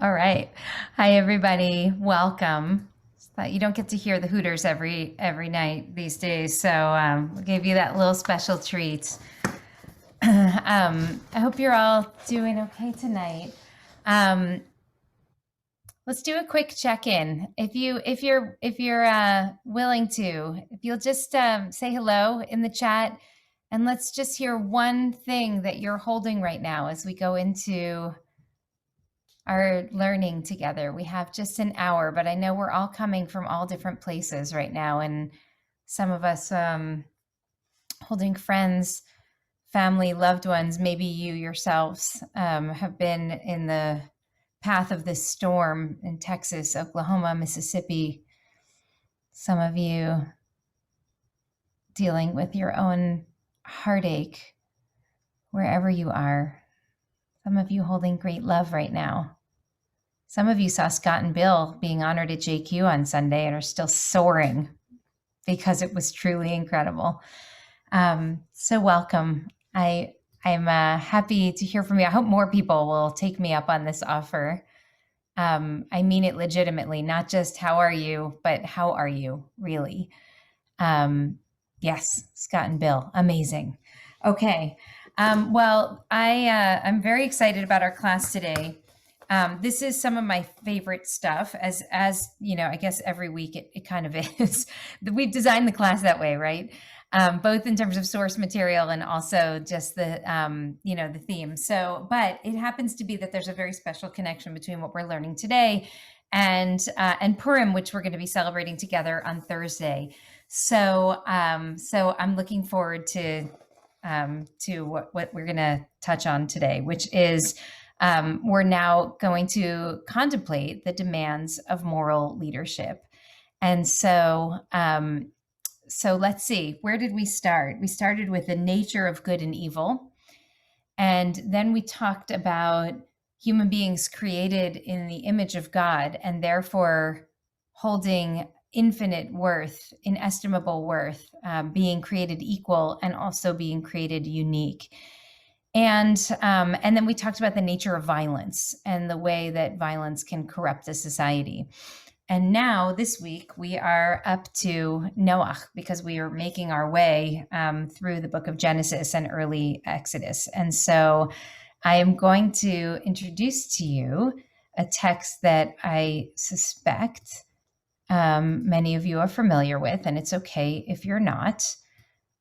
All right. Hi, everybody. Welcome. You don't get to hear the Hooters every night these days, so we gave you that little special treat. I hope you're all doing okay tonight. Um, let's do a quick check-in. If you're willing to, if you'll just say hello in the chat, and let's just hear one thing that you're holding right now as we go into our learning together. We have just an hour, but I know we're all coming from all different places right now, and some of us holding friends, family, loved ones, maybe you yourselves have been in the path of this storm in Texas, Oklahoma, Mississippi. Some of you dealing with your own heartache wherever you are. Some of you holding great love right now. Some of you saw Scott and Bill being honored at JQ on Sunday and are still soaring because it was truly incredible. So welcome. I'm happy to hear from you. I hope more people will take me up on this offer. I mean it legitimately, not just how are you, but how are you really? Yes, Scott and Bill, amazing. Okay. Well, I'm very excited about our class today. This is some of my favorite stuff, as you know, I guess every week it kind of is. We've designed the class that way, right? Both in terms of source material and also just the the theme. So, but it happens to be that there's a very special connection between what we're learning today and Purim, which we're going to be celebrating together on Thursday. So I'm looking forward to what we're going to touch on today, which is we're now going to contemplate the demands of moral leadership. And so let's see, where did we start? We started with the nature of good and evil. And then we talked about human beings created in the image of God and therefore holding infinite worth, inestimable worth, being created equal and also being created unique. And then we talked about the nature of violence and the way that violence can corrupt a society. And now this week we are up to Noach because we are making our way through the book of Genesis and early Exodus. And so I am going to introduce to you a text that I suspect many of you are familiar with, and it's okay if you're not.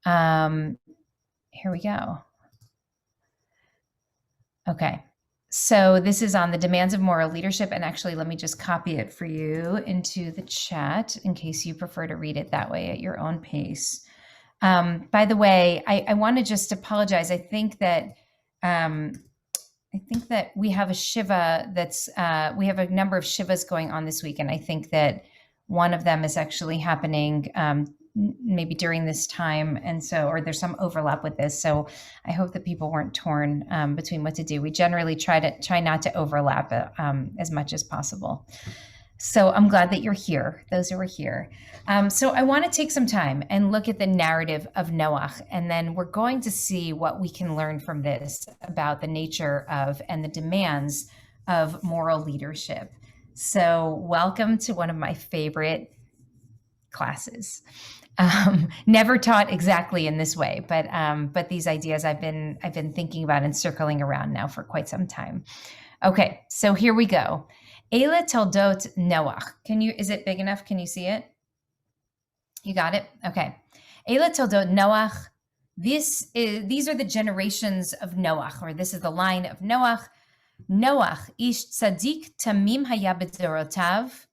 Here we go. Okay. So this is on the demands of moral leadership. And actually, let me just copy it for you into the chat in case you prefer to read it that way at your own pace. By the way, I want to just apologize. I think that we have a Shiva that's, we have a number of Shivas going on this week. And I think that one of them is actually happening maybe during this time. And so, or there's some overlap with this. So I hope that people weren't torn between what to do. We generally try not to overlap as much as possible. So I'm glad that you're here, those who are here. So I want to take some time and look at the narrative of Noach, and then we're going to see what we can learn from this about the nature of and the demands of moral leadership. So welcome to one of my favorite classes. Never taught exactly in this way, but these ideas I've been thinking about and circling around now for quite some time. Okay, so here we go. Eila Toldot Noach. Is it big enough? Can you see it? You got it? Okay. Eila Toldot Noach. These are the generations of Noach, or this is the line of Noach. Noach, ish tzadik tamim haya b'dorotav.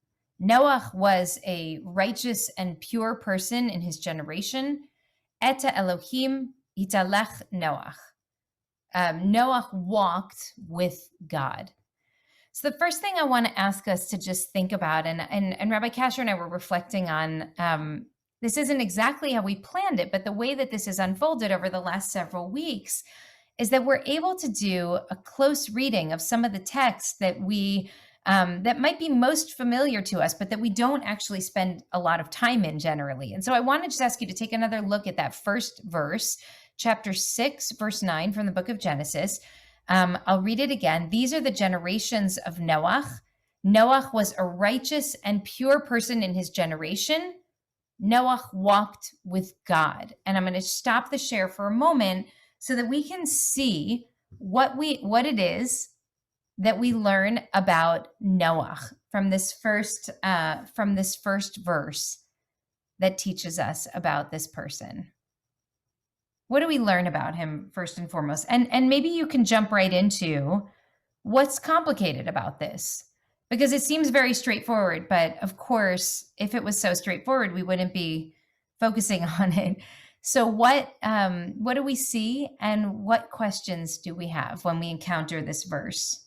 Noach was a righteous and pure person in his generation. Eta Elohim italech Noach. Noach walked with God. So the first thing I want to ask us to just think about, and Rabbi Kasher and I were reflecting on, this isn't exactly how we planned it, but the way that this has unfolded over the last several weeks is that we're able to do a close reading of some of the texts that that might be most familiar to us, but that we don't actually spend a lot of time in generally. And so I want to just ask you to take another look at that first verse, chapter 6, verse 9 from the book of Genesis. I'll read it again. These are the generations of Noach. Noach was a righteous and pure person in his generation. Noach walked with God. And I'm going to stop the share for a moment so that we can see what it is that we learn about Noach from this first verse that teaches us about this person. What do we learn about him first and foremost? And maybe you can jump right into what's complicated about this, because it seems very straightforward. But of course, if it was so straightforward, we wouldn't be focusing on it. So what do we see, and what questions do we have when we encounter this verse?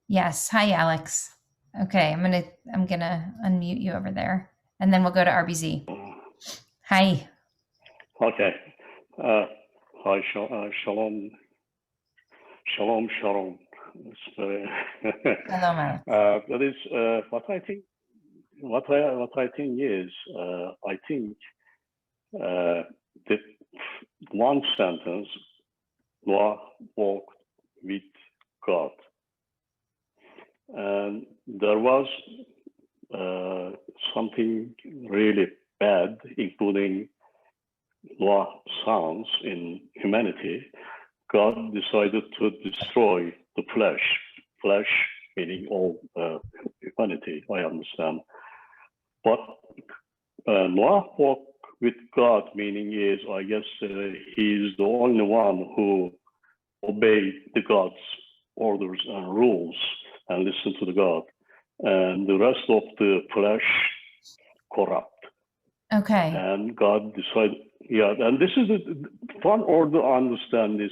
Yes. Hi, Alex. Okay, I'm gonna unmute you over there, and then we'll go to RBZ. Hi. Okay. Hi, shalom. Shalom. Hello, Alex. That is what I think. What I think is, I think that one sentence, Noah walked with God, and there was something really bad, including Noah's sons in humanity. God decided to destroy the flesh meaning all humanity, I understand. But Noah walked with God, meaning is, I guess he's the only one who obeyed the God's orders and rules and listened to the God. And the rest of the flesh corrupt. Okay. And God decided, and this is the fun order to understand is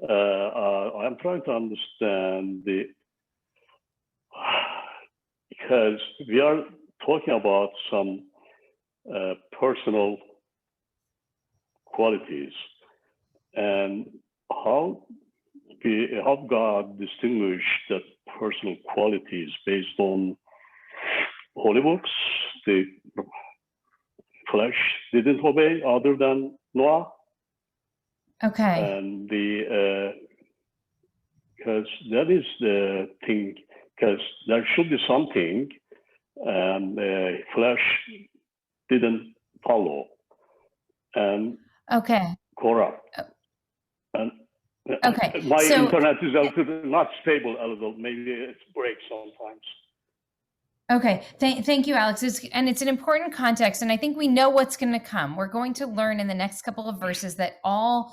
I'm trying to understand because we are talking about some personal qualities and how God distinguished that personal qualities based on holy books. The flesh didn't obey other than Noah. Okay. And because that is the thing, because there should be something, and the flesh didn't follow, and corrupt. And okay. My internet is not stable a little. Maybe it breaks sometimes. Okay, thank you, Alex. It's an important context, and I think we know what's going to come. We're going to learn in the next couple of verses that all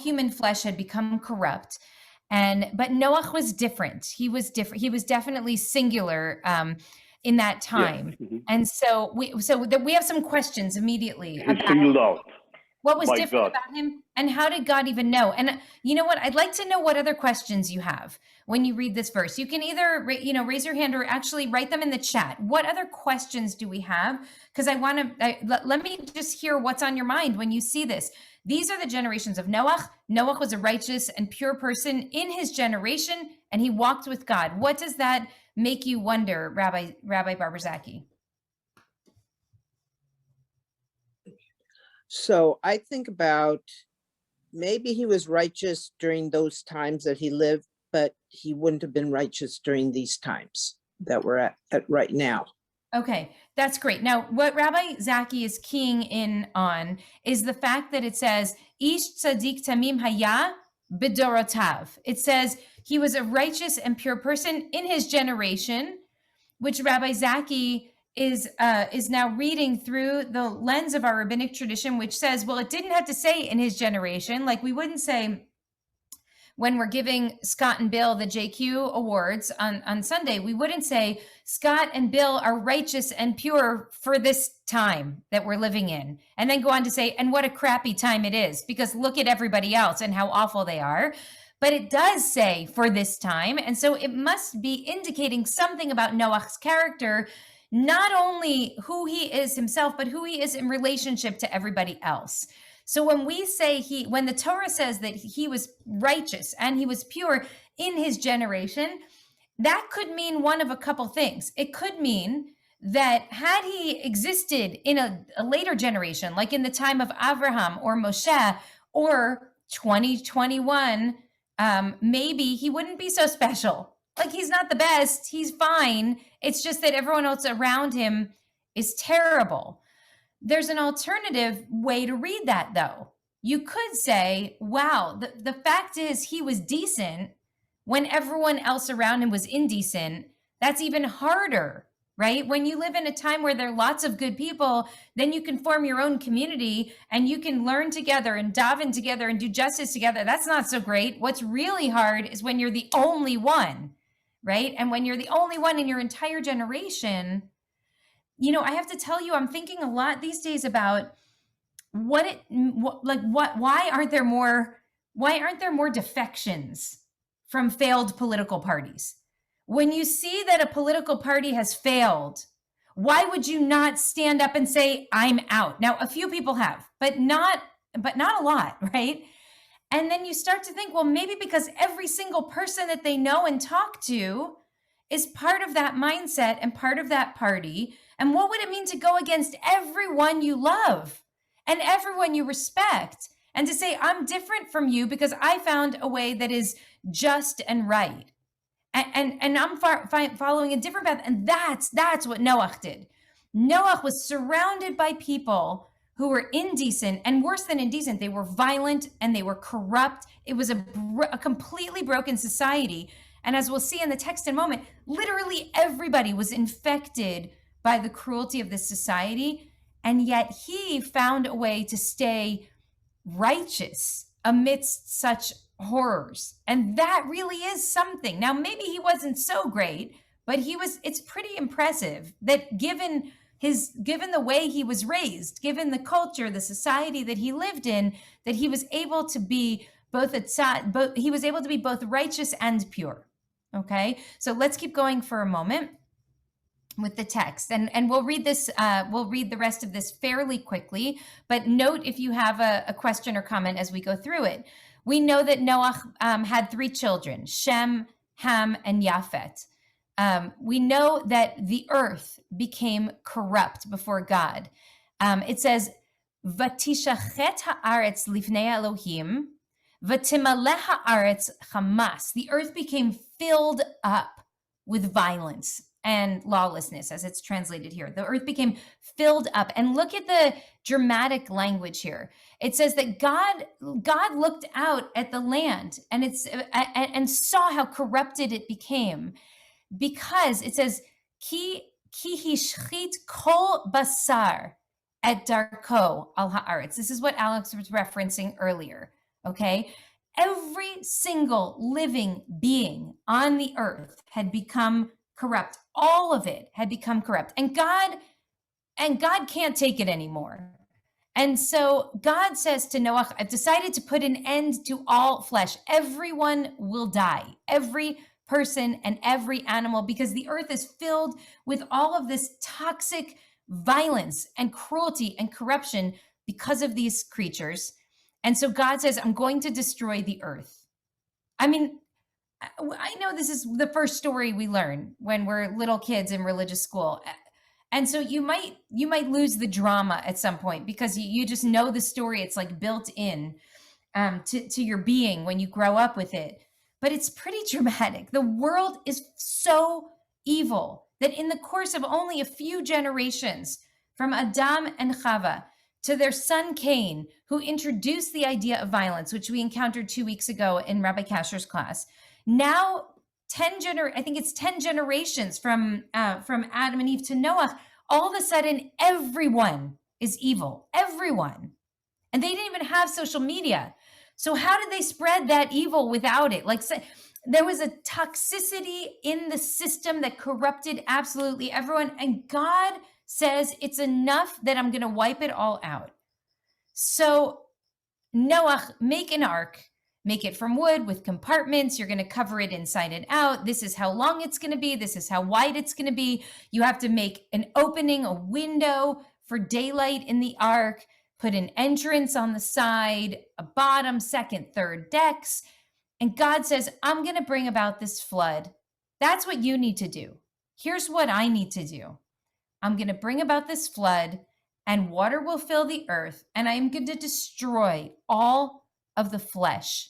human flesh had become corrupt, but Noach was different. He was different. He was definitely singular in that time, yeah. Mm-hmm. And so we have some questions immediately. He's singled out. What was different about him, and how did God even know? And you know what? I'd like to know what other questions you have when you read this verse. You can either raise your hand or actually write them in the chat. What other questions do we have? Because let me just hear what's on your mind when you see this. These are the generations of Noach. Noach was a righteous and pure person in his generation, and he walked with God. What does that make you wonder, Rabbi Barberzaki? So I think about maybe he was righteous during those times that he lived, but he wouldn't have been righteous during these times that we're at right now. Okay, that's great. Now, what Rabbi Zaki is keying in on is the fact that it says, Ish tzaddik tamim haya b'dorotav. It says he was a righteous and pure person in his generation, which Rabbi Zaki is now reading through the lens of our rabbinic tradition, which says, well, it didn't have to say in his generation. Like we wouldn't say when we're giving Scott and Bill the JQ awards on Sunday, we wouldn't say Scott and Bill are righteous and pure for this time that we're living in, and then go on to say, and what a crappy time it is, because look at everybody else and how awful they are. But it does say for this time, and so it must be indicating something about Noach's character, not only who he is himself, but who he is in relationship to everybody else. So when we say when the Torah says that he was righteous and he was pure in his generation, that could mean one of a couple things. It could mean that had he existed in a later generation, like in the time of Abraham or Moshe or 2021, maybe he wouldn't be so special. Like, he's not the best, he's fine. It's just that everyone else around him is terrible. There's an alternative way to read that, though. You could say, wow, the fact is he was decent when everyone else around him was indecent. That's even harder, right? When you live in a time where there are lots of good people, then you can form your own community and you can learn together and daven together and do justice together. That's not so great. What's really hard is when you're the only one, right? And when you're the only one in your entire generation, I have to tell you, I'm thinking a lot these days about why aren't there more defections from failed political parties? When you see that a political party has failed, why would you not stand up and say, I'm out? Now, a few people have, but not a lot, right? And then you start to think, well, maybe because every single person that they know and talk to is part of that mindset and part of that party. And what would it mean to go against everyone you love and everyone you respect and to say, I'm different from you because I found a way that is just and right. And I'm following a different path. And that's what Noach did. Noach was surrounded by people who were indecent, and worse than indecent, they were violent and they were corrupt. It was a completely broken society. And as we'll see in the text in a moment, literally everybody was infected by the cruelty of this society. And yet he found a way to stay righteous amidst such horrors. And that really is something. Now, maybe he wasn't so great, but it's pretty impressive that given the way he was raised, given the culture, the society that he lived in, that he was able to be both righteous and pure. Okay, so let's keep going for a moment with the text, and we'll read this. We'll read the rest of this fairly quickly, but note if you have a question or comment as we go through it. We know that Noach had 3 children, Shem, Ham, and Yafet. We know that the earth became corrupt before God. It says, "Vatishachet haaretz lifnei Elohim, v'timaleh haaretz chamas." The earth became filled up with violence and lawlessness, as it's translated here. The earth became filled up. And look at the dramatic language here. It says that God looked out at the land and saw how corrupted it became, because it says, Ki hishchit kol basar et darko al haaretz. This is what Alex was referencing earlier, okay? Every single living being on the earth had become corrupt. All of it had become corrupt. And God can't take it anymore. And so God says to Noach, I've decided to put an end to all flesh. Everyone will die. Every person and every animal, because the earth is filled with all of this toxic violence and cruelty and corruption because of these creatures. And so God says, I'm going to destroy the earth. I mean, I know this is the first story we learn when we're little kids in religious school. And so you might lose the drama at some point because you just know the story. It's like built in to your being when you grow up with it. But it's pretty dramatic. The world is so evil that in the course of only a few generations, from Adam and Chava to their son Cain, who introduced the idea of violence, which we encountered 2 weeks ago in Rabbi Kasher's class. Now, 10 generations from Adam and Eve to Noah, all of a sudden, everyone is evil. Everyone. And they didn't even have social media. So how did they spread that evil without it? There was a toxicity in the system that corrupted absolutely everyone. And God says, it's enough that I'm going to wipe it all out. So Noach, make an ark, make it from wood with compartments. You're going to cover it inside and out. This is how long it's going to be. This is how wide it's going to be. You have to make an opening, a window for daylight in the ark, put an entrance on the side, a bottom, second, third decks. And God says, I'm going to bring about this flood. That's what you need to do. Here's what I need to do. I'm going to bring about this flood, and water will fill the earth, and I am going to destroy all of the flesh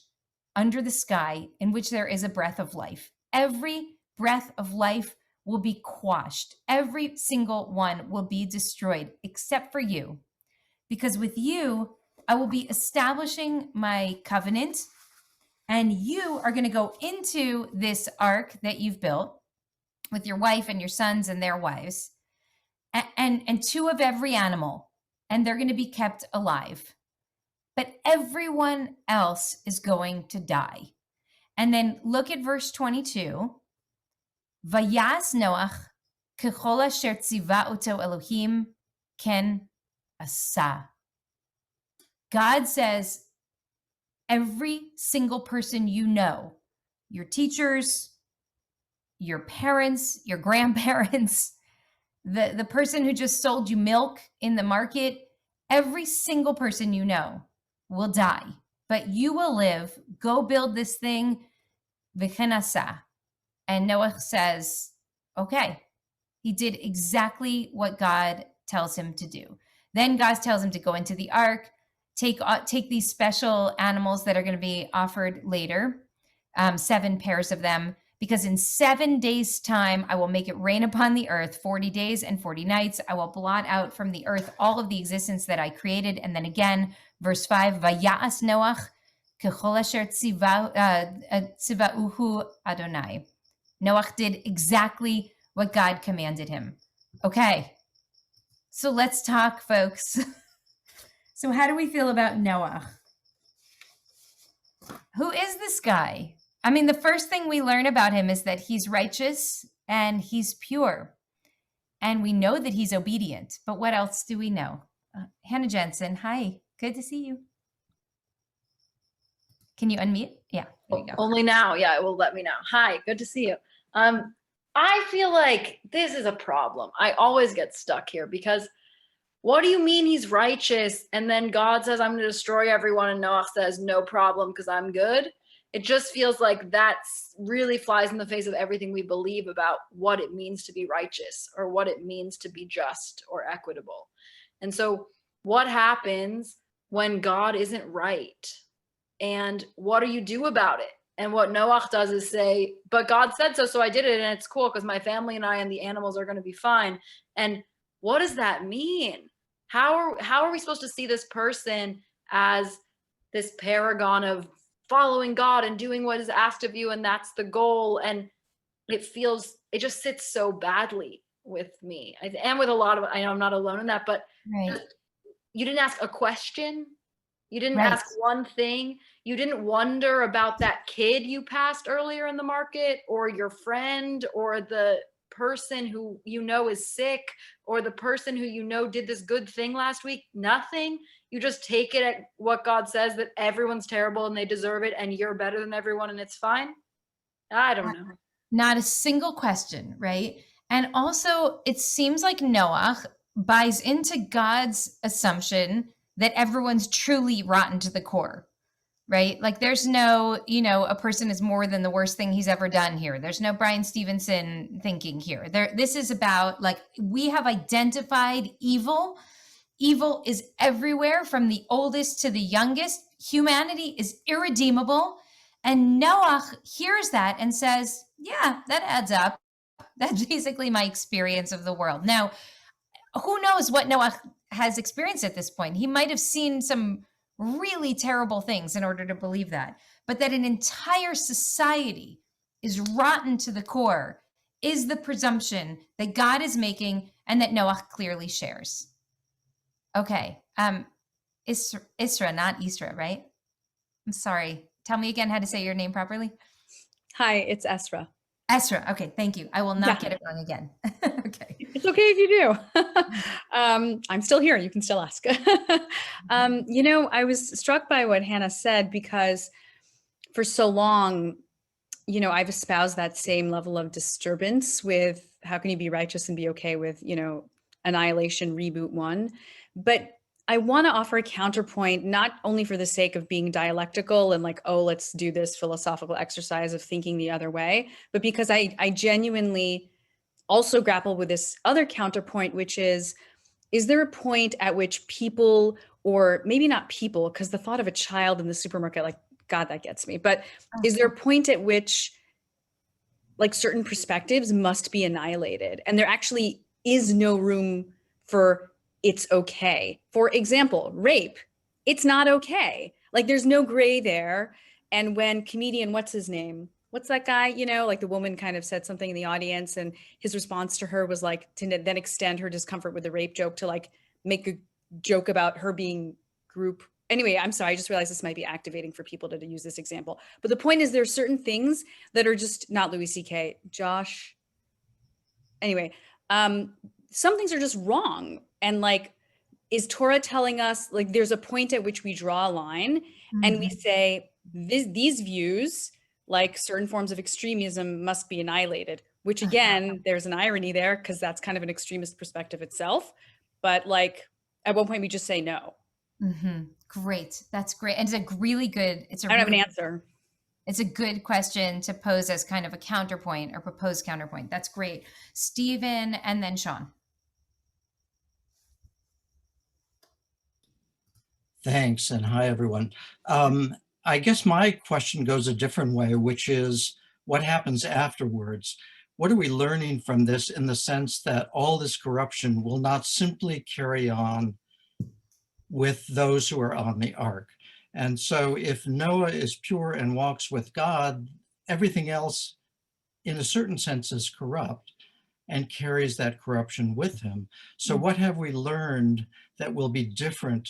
under the sky in which there is a breath of life. Every breath of life will be quashed. Every single one will be destroyed, except for you. Because with you, I will be establishing my covenant, and you are going to go into this ark that you've built with your wife and your sons and their wives, and two of every animal, and they're going to be kept alive. But everyone else is going to die. And then look at verse 22. Vayas Noach kechol asher tziva oto Elohim ken asa. God says, every single person you know, your teachers, your parents, your grandparents, the person who just sold you milk in the market, every single person you know will die, but you will live. Go build this thing, v'chenasa. And Noah says, okay. He did exactly what God tells him to do. Then God tells him to go into the ark, take these special animals that are going to be offered later, 7 pairs of them, because in 7 days' time, I will make it rain upon the earth 40 days and 40 nights. I will blot out from the earth all of the existence that I created. And then again, verse 5, Vaya'as Noach kechol asher tzivauhu Adonai. Noach did exactly what God commanded him. Okay, so let's talk, folks. So how do we feel about Noah? Who is this guy? I mean, the first thing we learn about him is that he's righteous and he's pure. And we know that he's obedient. But what else do we know? Hannah Jensen, hi. Good to see you. Can you unmute? Yeah, there you go. Only now. Yeah, it will let me know. Hi, good to see you. I feel like this is a problem. I always get stuck here because what do you mean he's righteous? And then God says, I'm going to destroy everyone. And Noah says, no problem, because I'm good. It just feels like that really flies in the face of everything we believe about what it means to be righteous or what it means to be just or equitable. And so what happens when God isn't right? And what do you do about it? And what Noach does is say, but God said so, so I did it, and it's cool because my family and I and the animals are going to be fine. And what does that mean? How are we supposed to see this person as this paragon of following God and doing what is asked of you, and that's the goal? And it just sits so badly with me, and with a lot of, I know I'm not alone in that, but Right. You didn't ask a question. You didn't Right. ask one thing. You didn't wonder about that kid you passed earlier in the market, or your friend, or the person who you know is sick, or the person who you know did this good thing last week. Nothing. You just take it at what God says, that everyone's terrible and they deserve it and you're better than everyone and it's fine. I don't know. Not a single question, right? And also, it seems like Noah buys into God's assumption that everyone's truly rotten to the core, right? Like there's no, a person is more than the worst thing he's ever done here. There's no Brian Stevenson thinking here. This is about, like, we have identified evil. Evil is everywhere, from the oldest to the youngest. Humanity is irredeemable. And Noah hears that and says, yeah, that adds up. That's basically my experience of the world. Now, who knows what Noah has experienced at this point? He might have seen some really terrible things in order to believe that. But that an entire society is rotten to the core is the presumption that God is making and that Noah clearly shares. Okay. Isra, not Isra, right? I'm sorry. Tell me again how to say your name properly. Hi, it's Esra. Esra. Okay, thank you. I will not get it wrong again. Okay. It's okay if you do. I'm still here. You can still ask. I was struck by what Hannah said, because for so long, I've espoused that same level of disturbance with how can you be righteous and be okay with, Annihilation Reboot 1. But I want to offer a counterpoint, not only for the sake of being dialectical and like, oh, let's do this philosophical exercise of thinking the other way, but because I genuinely also grapple with this other counterpoint, which is there a point at which people, or maybe not people, because the thought of a child in the supermarket, like, God, that gets me. But is there a point at which like certain perspectives must be annihilated and there actually is no room for it's okay? For example, rape, it's not okay. Like there's no gray there. And when comedian, what's his name? What's that guy? You know, like the woman kind of said something in the audience and his response to her was like to then extend her discomfort with the rape joke to like make a joke about her being group. Anyway, I'm sorry, I just realized this might be activating for people to use this example. But the point is there are certain things that are just not Louis C.K. Josh. Anyway, some things are just wrong. And like, is Torah telling us, like, there's a point at which we draw a line and we say, these views, like certain forms of extremism must be annihilated, which again, there's an irony there because that's kind of an extremist perspective itself. But like, at one point we just say no. Great. That's great. And it's a really good, I don't have an answer. It's a good question to pose as kind of a counterpoint or proposed counterpoint. That's great. Stephen and then Sean. Thanks, and hi, everyone. I guess my question goes a different way, which is what happens afterwards? What are we learning from this in the sense that all this corruption will not simply carry on with those who are on the ark? And so if Noah is pure and walks with God, everything else in a certain sense is corrupt and carries that corruption with him. So what have we learned that will be different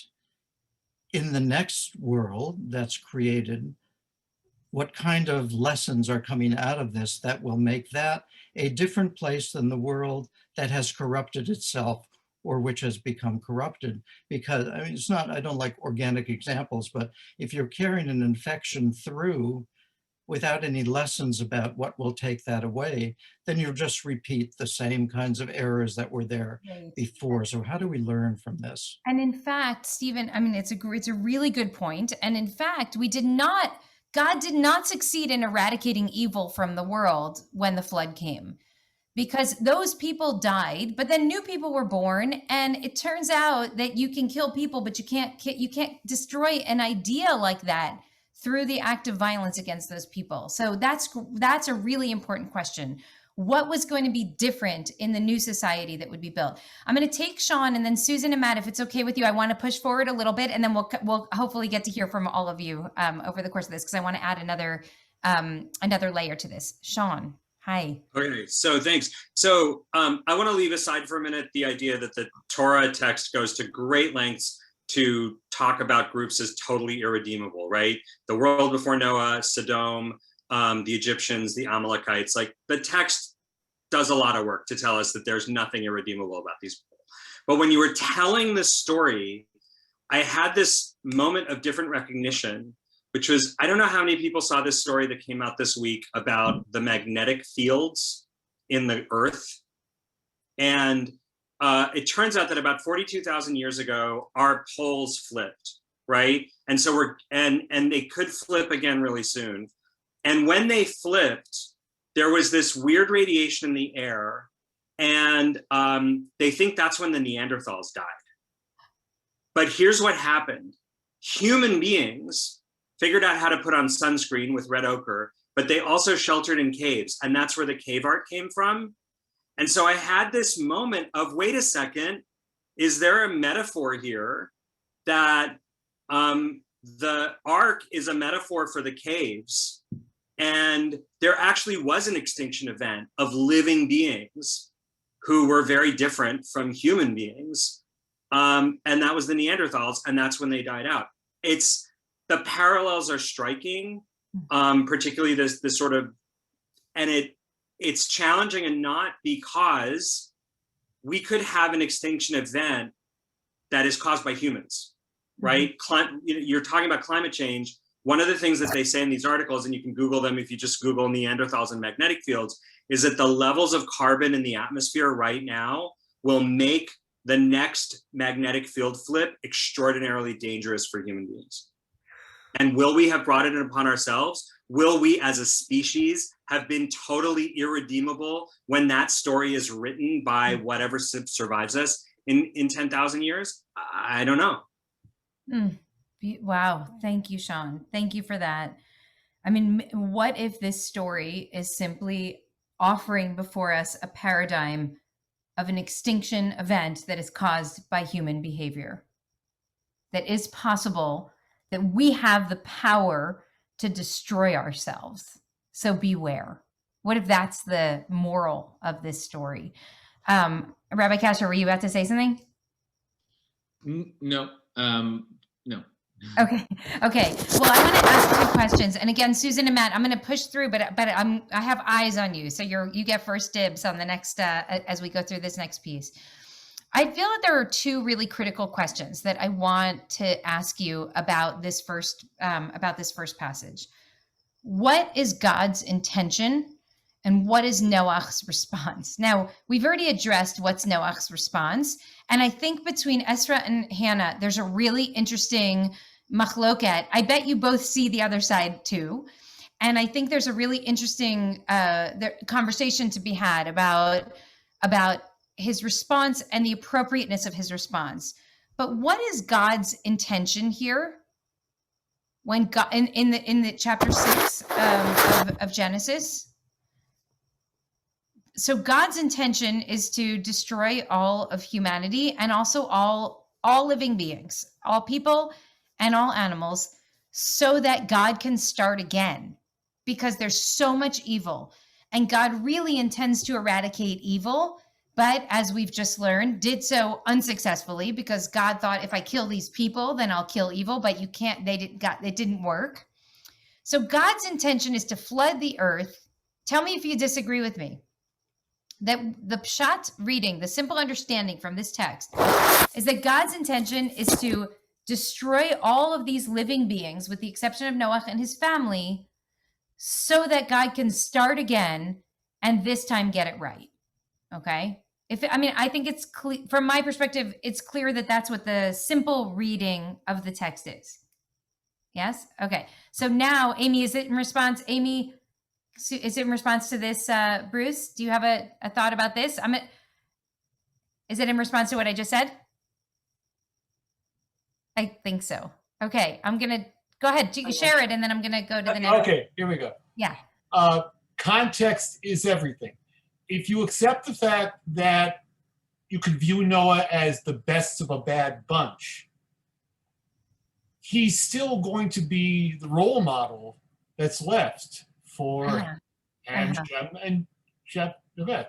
in the next world that's created? What kind of lessons are coming out of this that will make that a different place than the world that has corrupted itself or which has become corrupted? Because I mean, it's not, I don't like organic examples, but if you're carrying an infection through without any lessons about what will take that away, then you'll just repeat the same kinds of errors that were there before. So how do we learn from this? And in fact, Stephen, I mean, it's a really good point. And in fact, God did not succeed in eradicating evil from the world when the flood came, because those people died, but then new people were born. And it turns out that you can kill people, but you can't destroy an idea like that through the act of violence against those people. So that's a really important question. What was going to be different in the new society that would be built? I'm going to take Sean and then Susan and Matt, if it's okay with you. I want to push forward a little bit, and then we'll hopefully get to hear from all of you over the course of this, because I want to add another layer to this. Sean, hi. Okay, so thanks. So I want to leave aside for a minute the idea that the Torah text goes to great lengths to talk about groups as totally irredeemable, right? The world before Noah, Sodom, the Egyptians, the Amalekites, like the text does a lot of work to tell us that there's nothing irredeemable about these people. But when you were telling this story, I had this moment of different recognition, which was, I don't know how many people saw this story that came out this week about the magnetic fields in the earth. And it turns out that about 42,000 years ago, our poles flipped, right? And so and they could flip again really soon. And when they flipped, there was this weird radiation in the air, and they think that's when the Neanderthals died. But here's what happened. Human beings figured out how to put on sunscreen with red ochre, but they also sheltered in caves, and that's where the cave art came from. And so I had this moment of, wait a second, is there a metaphor here that the ark is a metaphor for the caves, and there actually was an extinction event of living beings who were very different from human beings, and that was the Neanderthals, and that's when they died out. The parallels are striking, particularly this sort of, and it's challenging, and not because we could have an extinction event that is caused by humans, right? You're talking about climate change. One of the things that they say in these articles, and you can Google them if you just Google Neanderthals and magnetic fields, is that the levels of carbon in the atmosphere right now will make the next magnetic field flip extraordinarily dangerous for human beings. And will we have brought it upon ourselves? Will we as a species have been totally irredeemable when that story is written by whatever survives us in 10,000 years? I don't know. Wow. Thank you, Sean. Thank you for that. I mean, what if this story is simply offering before us a paradigm of an extinction event that is caused by human behavior? That is possible, that we have the power to destroy ourselves. So beware. What if that's the moral of this story? Rabbi Kasher, were you about to say something? No. No. Okay. Well, I want to ask two questions. And again, Susan and Matt, I'm going to push through, but I have eyes on you. So you get first dibs on the next, as we go through this next piece. I feel that there are two really critical questions that I want to ask you about this first passage. What is God's intention, and what is Noach's response? Now, we've already addressed what's Noach's response, and I think between Ezra and Hannah, there's a really interesting machloket. I bet you both see the other side too, and I think there's a really interesting conversation to be had about his response and the appropriateness of his response. But what is God's intention here? When God in the chapter 6 of Genesis, so God's intention is to destroy all of humanity and also all living beings, all people and all animals, so that God can start again, because there's so much evil, and God really intends to eradicate evil. But as we've just learned, did so unsuccessfully, because God thought, if I kill these people, then I'll kill evil. But you can't, it didn't work. So God's intention is to flood the earth. Tell me if you disagree with me. That the pshat reading, the simple understanding from this text, is that God's intention is to destroy all of these living beings, with the exception of Noach and his family, so that God can start again and this time get it right. Okay. I think it's clear from my perspective, it's clear that that's what the simple reading of the text is. Yes. Okay. So now, Amy, is it in response to this? Bruce, do you have a thought about this? Is it in response to what I just said? I think so. Okay. I'm going to go ahead. Share it. And then I'm going to go to the next. Okay. Here we go. Yeah. Context is everything. If you accept the fact that you can view Noah as the best of a bad bunch, he's still going to be the role model that's left for Ham, Shem, and Japheth. I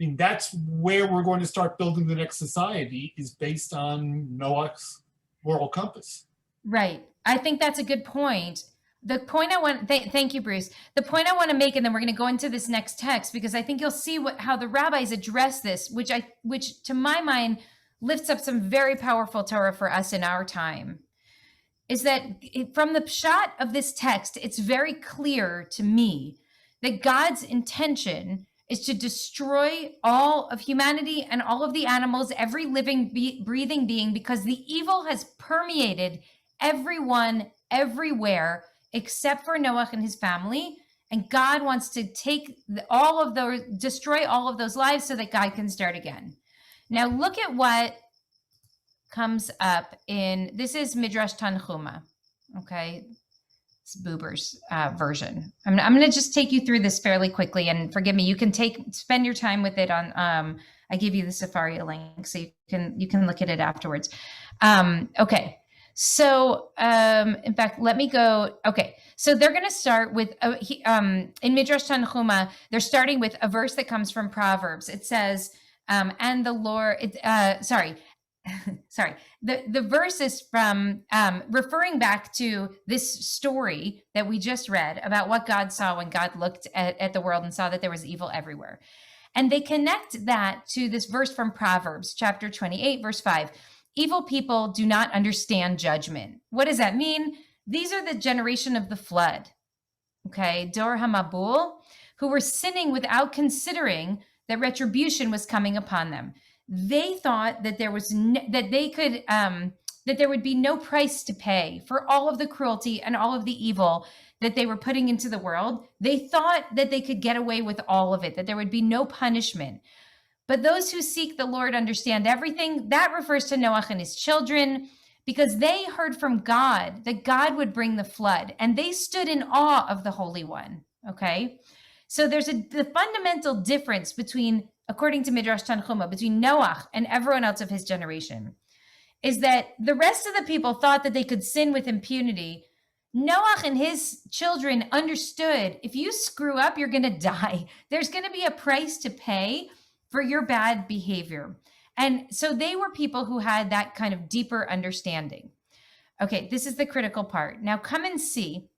mean, that's where we're going to start building the next society, is based on Noah's moral compass. Right. I think that's a good point. The point I want, thank you, Bruce. The point I want to make, and then we're going to go into this next text, because I think you'll see how the rabbis address this, which to my mind lifts up some very powerful Torah for us in our time, is that from the pshat of this text, it's very clear to me that God's intention is to destroy all of humanity and all of the animals, every living, breathing being, because the evil has permeated everyone, everywhere, except for Noach and his family. And God wants to take destroy all of those lives so that God can start again. Now look at what comes up this is Midrash Tanhuma. Okay. It's Buber's version. I'm going to just take you through this fairly quickly, and forgive me. You can spend your time with it on, I gave you the Safari link, so you can look at it afterwards. Okay. So, in fact, let me go. Okay. So they're going to start with, in Midrash Tanhuma, they're starting with a verse that comes from Proverbs. It says, and the Lord, the verse is from, referring back to this story that we just read about what God saw when God looked at the world and saw that there was evil everywhere. And they connect that to this verse from Proverbs, chapter 28, verse 5. Evil people do not understand judgment. What does that mean? These are the generation of the flood, okay, Dor HaMabul, who were sinning without considering that retribution was coming upon them. They thought that there would be no price to pay for all of the cruelty and all of the evil that they were putting into the world, they thought that they could get away with all of it, that there would be no punishment. But those who seek the Lord understand everything. That refers to Noach and his children, because they heard from God that God would bring the flood, and they stood in awe of the Holy One. Okay? So there's the fundamental difference between, according to Midrash Tanhuma, between Noach and everyone else of his generation, is that the rest of the people thought that they could sin with impunity. Noach and his children understood, if you screw up, you're going to die. There's going to be a price to pay for your bad behavior. And so they were people who had that kind of deeper understanding. Okay, this is the critical part. Now come and see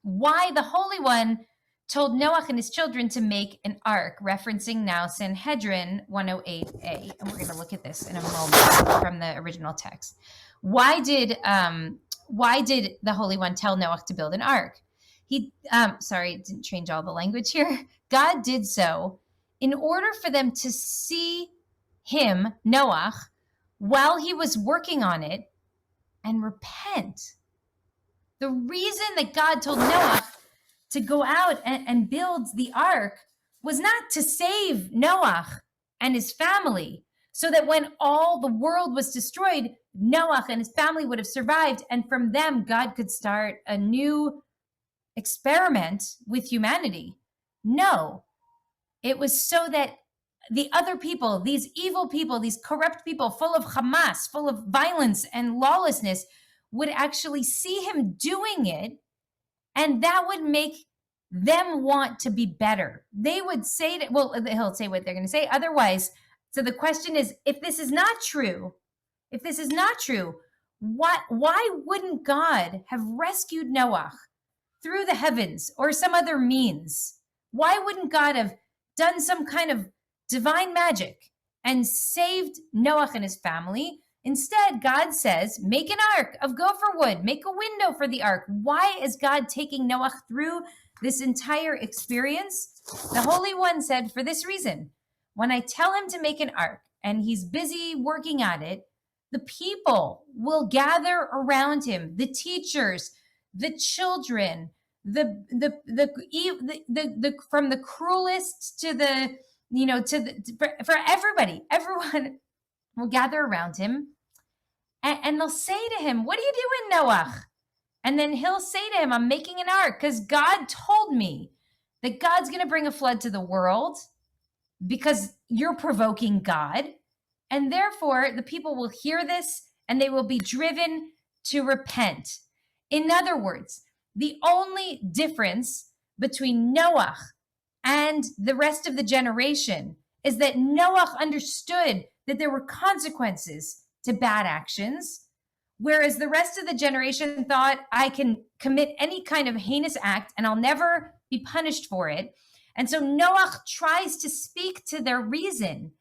why the Holy One told Noach and his children to make an ark, referencing now Sanhedrin 108a. And we're going to look at this in a moment from the original text. Why did the Holy One tell Noach to build an ark? Sorry, it didn't change all the language here. God did so in order for them to see him, Noach, while he was working on it and repent. The reason that God told Noach to go out and build the ark was not to save Noach and his family, so that when all the world was destroyed, Noach and his family would have survived, and from them, God could start a new experiment with humanity. No, it was so that the other people, these evil people, these corrupt people, full of Hamas, full of violence and lawlessness, would actually see him doing it, and that would make them want to be better. They would say, he'll say what they're going to say. Otherwise, so the question is, if this is not true, why wouldn't God have rescued Noach through the heavens or some other means? Why wouldn't God have done some kind of divine magic and saved Noach and his family? Instead, God says, make an ark of gopher wood, make a window for the ark. Why is God taking Noach through this entire experience? The Holy One said, for this reason, when I tell him to make an ark and he's busy working at it, the people will gather around him, the teachers, the children, from the cruelest to the, for everybody, everyone will gather around him, and they'll say to him, what are you doing, Noach? And then he'll say to him, I'm making an ark because God told me that God's going to bring a flood to the world because you're provoking God. And therefore, the people will hear this and they will be driven to repent. In other words, the only difference between Noach and the rest of the generation is that Noach understood that there were consequences to bad actions, whereas the rest of the generation thought, I can commit any kind of heinous act and I'll never be punished for it. And so Noach tries to speak to their reason.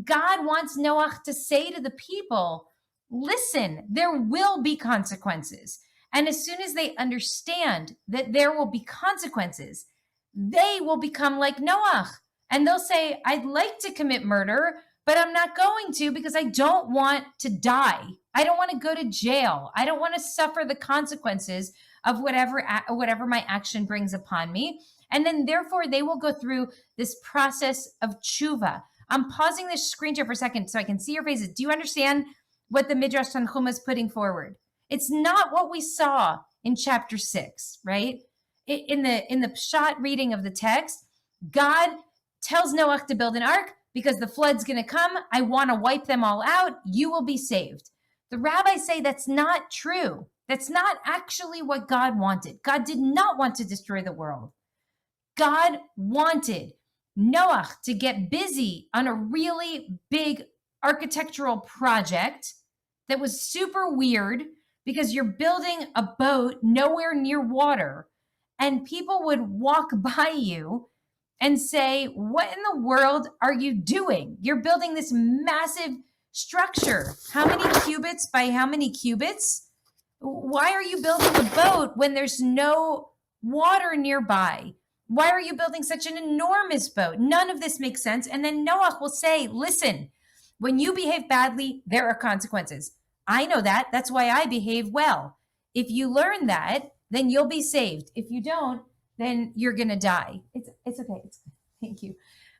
God wants Noach to say to the people, listen, there will be consequences. And as soon as they understand that there will be consequences, they will become like Noach. And they'll say, I'd like to commit murder, but I'm not going to because I don't want to die. I don't want to go to jail. I don't want to suffer the consequences of whatever my action brings upon me. And then therefore they will go through this process of tshuva. I'm pausing this screen share for a second so I can see your faces. Do you understand what the Midrash Tanhuma is putting forward? It's not what we saw in chapter 6, right? In the Pshat reading of the text, God tells Noach to build an ark because the flood's going to come. I want to wipe them all out. You will be saved. The rabbis say that's not true. That's not actually what God wanted. God did not want to destroy the world. God wanted Noach to get busy on a really big architectural project that was super weird because you're building a boat nowhere near water, and people would walk by you and say, what in the world are you doing? You're building this massive structure. How many cubits by how many cubits? Why are you building a boat when there's no water nearby? Why are you building such an enormous boat? None of this makes sense. And then Noach will say, listen, when you behave badly, there are consequences. I know that. That's why I behave well. If you learn that, then you'll be saved. If you don't, then you're going to die. It's okay. Thank you.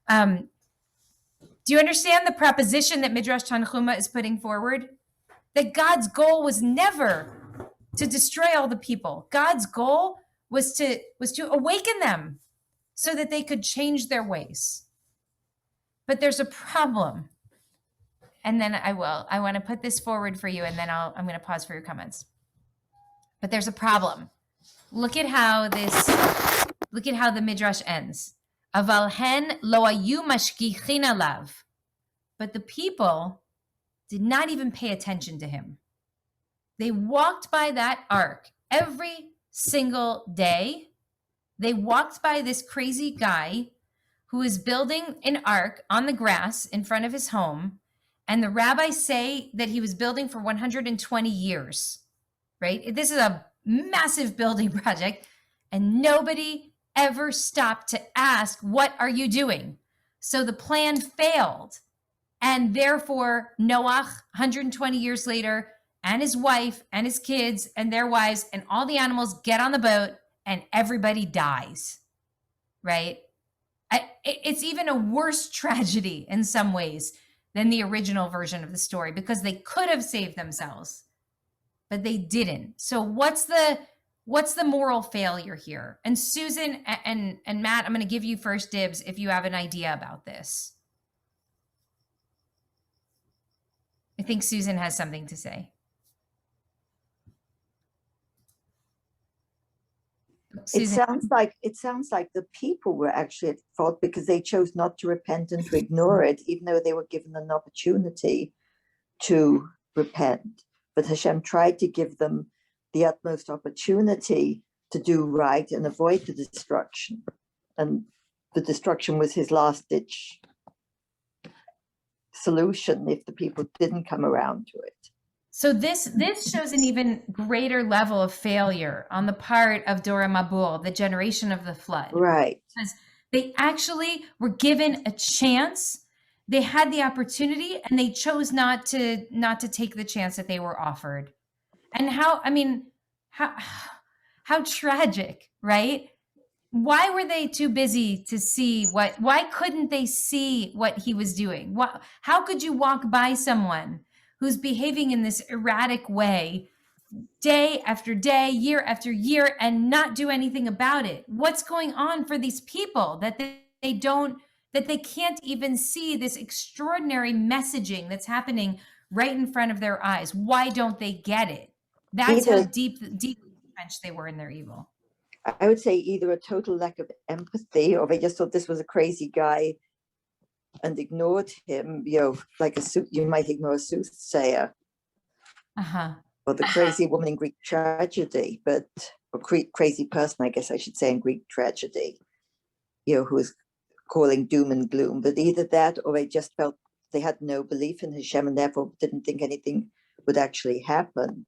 Do you understand the proposition that Midrash Tanhuma is putting forward? That God's goal was never to destroy all the people. God's goal was to awaken them so that they could change their ways. But there's a problem. And then I want to put this forward for you, and then I'm going to pause for your comments. But there's a problem. Look at how the Midrash ends. Aval hen lo ayu mashgichin alav. But the people did not even pay attention to him. They walked by that ark every single day. They walked by this crazy guy who is building an ark on the grass in front of his home. And the rabbis say that he was building for 120 years, right? This is a massive building project, and nobody ever stopped to ask, what are you doing? So the plan failed. And therefore, Noach, 120 years later, and his wife and his kids and their wives and all the animals get on the boat and everybody dies, right? It's even a worse tragedy in some ways than the original version of the story, because they could have saved themselves, but they didn't. So what's the moral failure here? And Susan and Matt, I'm going to give you first dibs if you have an idea about this. I think Susan has something to say. Susan. It sounds like the people were actually at fault because they chose not to repent and to ignore it, even though they were given an opportunity to repent. But Hashem tried to give them the utmost opportunity to do right and avoid the destruction. And the destruction was his last-ditch solution if the people didn't come around to it. So this shows an even greater level of failure on the part of Dora Mabul, the generation of the flood. Right. Because they actually were given a chance. They had the opportunity and they chose not to take the chance that they were offered. And how tragic, right? Why were they too busy to see why couldn't they see what he was doing? How could you walk by someone who's behaving in this erratic way day after day, year after year, and not do anything about it? What's going on for these people that they can't even see this extraordinary messaging that's happening right in front of their eyes? Why don't they get it? That's how deeply entrenched they were in their evil. I would say either a total lack of empathy, or they just thought this was a crazy guy and ignored him, like you might ignore a soothsayer, or the crazy woman in Greek tragedy, or crazy person, I guess I should say, in Greek tragedy, who was calling doom and gloom. But either that, or they just felt they had no belief in Hashem and therefore didn't think anything would actually happen.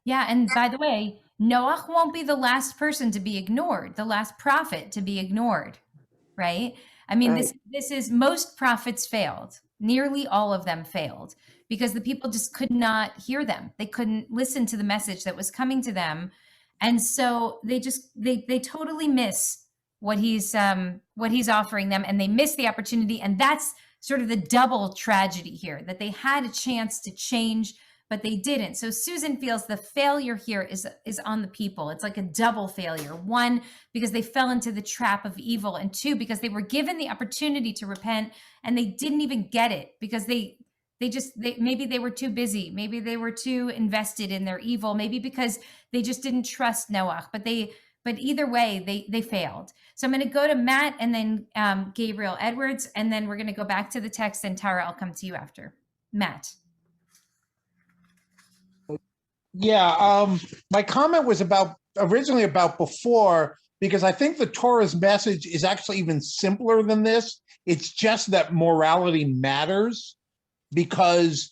Yeah, and by the way, Noach won't be the last person to be ignored, the last prophet to be ignored, right? I mean, right. This is, most prophets failed. Nearly all of them failed because the people just could not hear them. They couldn't listen to the message that was coming to them. And so they totally miss what he's offering them, and they miss the opportunity. And that's sort of the double tragedy here, that they had a chance to change, but they didn't. So Susan feels the failure here is on the people. It's like a double failure. One, because they fell into the trap of evil, and two, because they were given the opportunity to repent and they didn't even get it because maybe they were too busy. Maybe they were too invested in their evil. Maybe because they just didn't trust Noach, but either way, they failed. So I'm going to go to Matt and then Gabriel Edwards, and then we're going to go back to the text, and Tara, I'll come to you after. Matt. Yeah, my comment was originally about before, because I think the Torah's message is actually even simpler than this. It's just that morality matters, because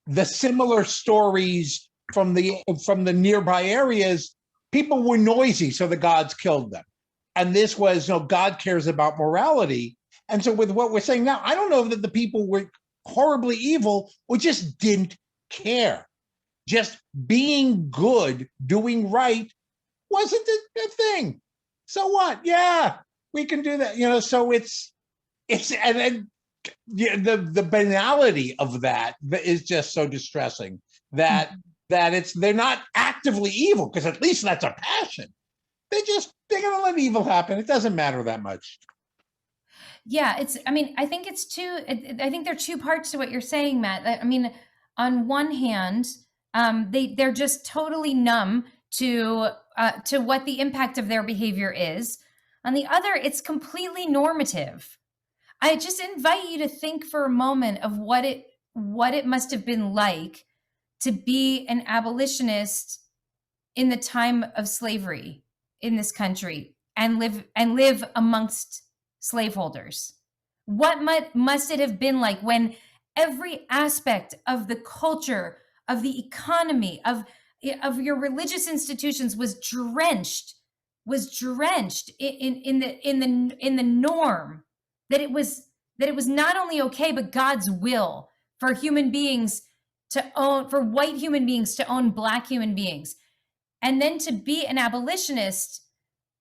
the similar stories from the nearby areas, people were noisy, so the gods killed them. And this was, God cares about morality. And so with what we're saying now, I don't know that the people were horribly evil or just didn't care. Just being good, doing right, wasn't a thing. So what? Yeah, we can do that. So it's and the banality of that is just so distressing that they're not actively evil, because at least that's a passion. They're gonna let evil happen. It doesn't matter that much. Yeah, I think I think there are two parts to what you're saying, Matt. I mean, on one hand, they're just totally numb to what the impact of their behavior is. On the other, it's completely normative. I just invite you to think for a moment of what it must have been like to be an abolitionist in the time of slavery in this country and live amongst slaveholders. What must it have been like when every aspect of the culture, of the economy, of your religious institutions was drenched in the norm that it was not only okay but God's will for human beings for white human beings to own Black human beings, and then to be an abolitionist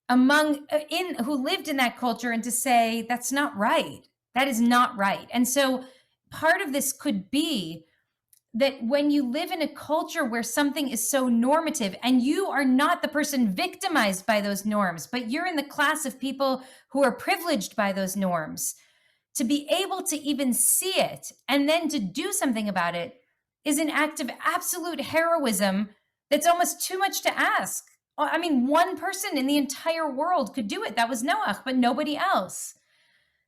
who lived in that culture and to say that's not right. That is not right. And so part of this could be that when you live in a culture where something is so normative and you are not the person victimized by those norms, but you're in the class of people who are privileged by those norms, to be able to even see it and then to do something about it is an act of absolute heroism that's almost too much to ask. I mean, one person in the entire world could do it. That was Noach, but nobody else.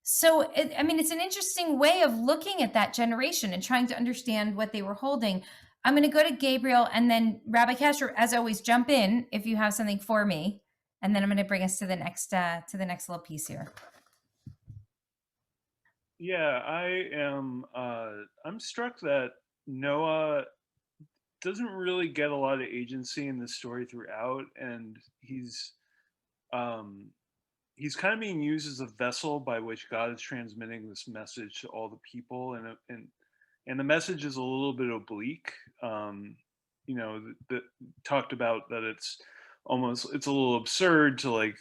So, it's an interesting way of looking at that generation and trying to understand what they were holding. I'm going to go to Gabriel, and then Rabbi Kasher, as always, jump in if you have something for me, and then I'm going to bring us to the next little piece here. Yeah, I'm struck that Noah doesn't really get a lot of agency in the story throughout, and he's kind of being used as a vessel by which God is transmitting this message to all the people, and the message is a little bit oblique. Talked about that it's a little absurd to like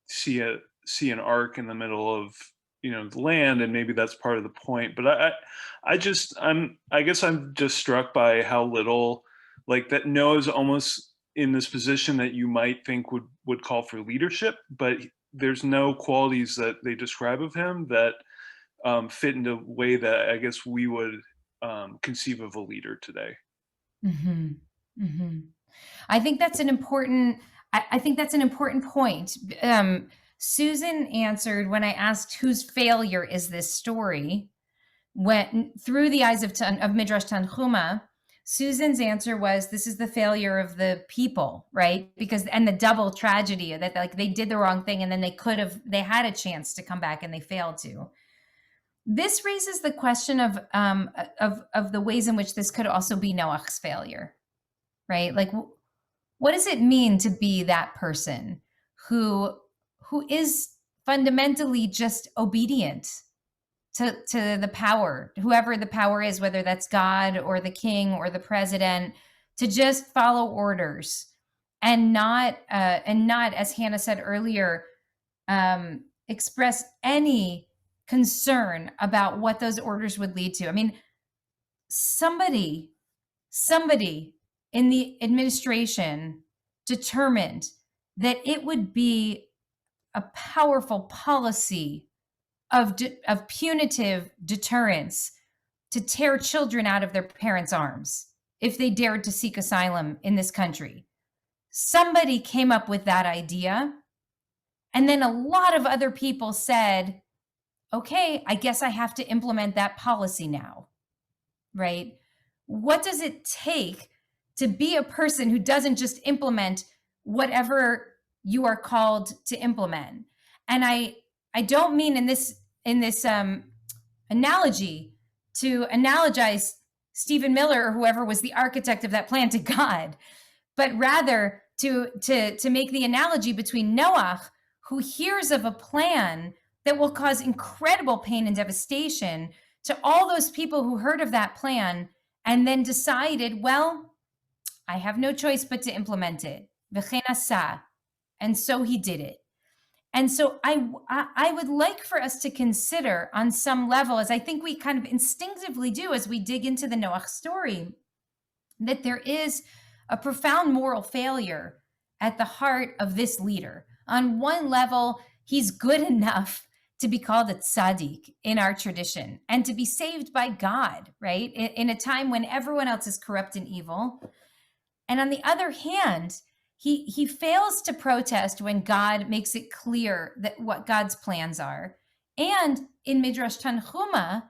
see an ark in the middle of the land, and maybe that's part of the point. But I guess I'm just struck by how little, like, that Noah's almost in this position that you might think would call for leadership, but there's no qualities that they describe of him that fit into a way that I guess we would conceive of a leader today. Mm-hmm. Mm-hmm. I think that's an important point. Susan answered when I asked whose failure is this story, when through the eyes of Midrash Tanhuma. Susan's answer was, this is the failure of the people, right? And the double tragedy that, like, they did the wrong thing and then they had a chance to come back and they failed to. This raises the question of the ways in which this could also be Noach's failure, right? Like, what does it mean to be that person who is fundamentally just obedient to the power, whoever the power is, whether that's God or the king or the president, to just follow orders and not, as Hannah said earlier, express any concern about what those orders would lead to. I mean, somebody in the administration determined that it would be a powerful policy of punitive deterrence to tear children out of their parents' arms if they dared to seek asylum in this country. Somebody came up with that idea, and then a lot of other people said, okay, I guess I have to implement that policy now, right? What does it take to be a person who doesn't just implement whatever you are called to implement? And I don't mean in this analogy to analogize Stephen Miller or whoever was the architect of that plan to God, but rather to make the analogy between Noach, who hears of a plan that will cause incredible pain and devastation to all those people who heard of that plan and then decided, well, I have no choice but to implement it. V'chen asa, And so he did it. And so I would like for us to consider on some level, as I think we kind of instinctively do as we dig into the Noach story, that there is a profound moral failure at the heart of this leader. On one level, he's good enough to be called a tzaddik in our tradition and to be saved by God, right? In a time when everyone else is corrupt and evil. And on the other hand, he fails to protest when God makes it clear that what God's plans are. And in Midrash Tanhuma,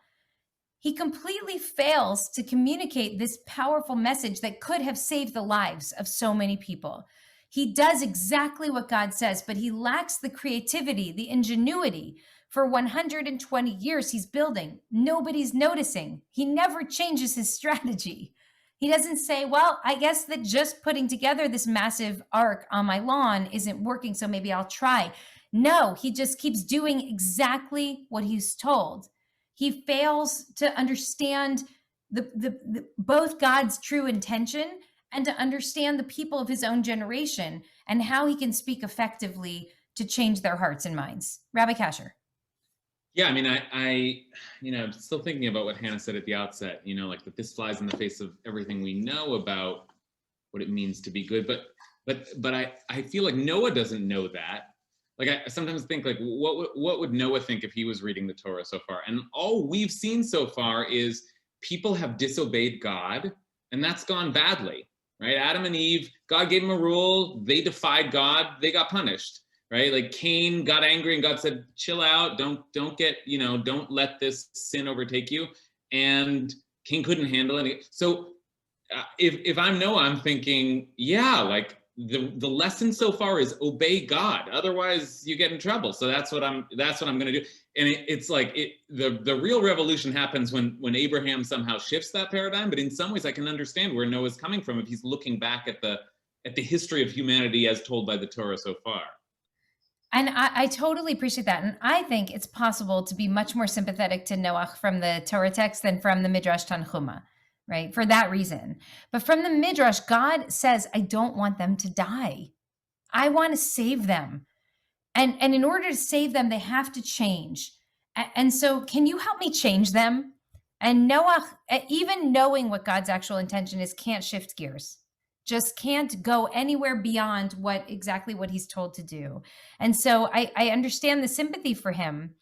he completely fails to communicate this powerful message that could have saved the lives of so many people. He does exactly what God says, but he lacks the creativity, the ingenuity. For 120 years he's building. Nobody's noticing. He never changes his strategy. He doesn't say, well, I guess that just putting together this massive ark on my lawn isn't working, so maybe I'll try. No, he just keeps doing exactly what he's told. He fails to understand both God's true intention and to understand the people of his own generation and how he can speak effectively to change their hearts and minds. Rabbi Kasher. Yeah, I mean, I'm still thinking about what Hannah said at the outset, like that this flies in the face of everything we know about what it means to be good. But I feel like Noah doesn't know that. Like I sometimes think like, what would Noah think if he was reading the Torah so far? And all we've seen so far is people have disobeyed God, and that's gone badly, right? Adam and Eve, God gave them a rule, they defied God, they got punished. Right? Like Cain got angry and God said, chill out. Don't get, don't let this sin overtake you. And Cain couldn't handle it. So if I'm Noah, I'm thinking, yeah, like the lesson so far is obey God. Otherwise you get in trouble. So that's what I'm going to do. And it's like the real revolution happens when Abraham somehow shifts that paradigm. But in some ways I can understand where Noah's coming from if he's looking back at the history of humanity as told by the Torah so far. And I totally appreciate that. And I think it's possible to be much more sympathetic to Noach from the Torah text than from the Midrash Tanhuma, right? For that reason. But from the Midrash, God says, I don't want them to die. I want to save them. And in order to save them, they have to change. And so can you help me change them? And Noach, even knowing what God's actual intention is, can't shift gears. Just can't go anywhere beyond exactly what he's told to do. And so I understand the sympathy for him.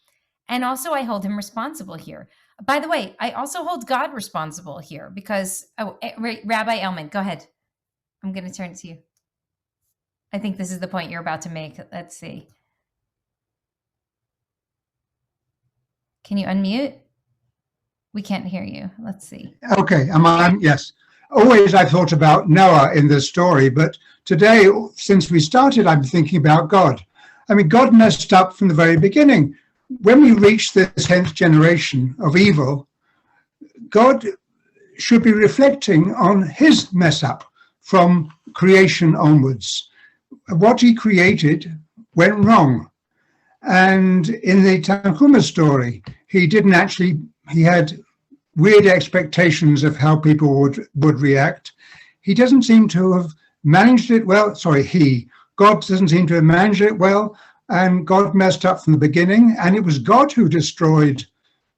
And also I hold him responsible here. By the way, I also hold God responsible here because, Rabbi Elman, go ahead. I'm going to turn it to you. I think this is the point you're about to make. Let's see. Can you unmute? We can't hear you. Let's see. Okay, yes. Always I've thought about Noah in this story, but today, since we started, I'm thinking about God. I mean, God messed up from the very beginning. When we reach this 10th generation of evil, God should be reflecting on his mess up from creation onwards. What he created went wrong. And in the Tanhuma story, he had weird expectations of how people would react. He doesn't seem to have managed it well. God doesn't seem to have managed it well, and God messed up from the beginning, and it was God who destroyed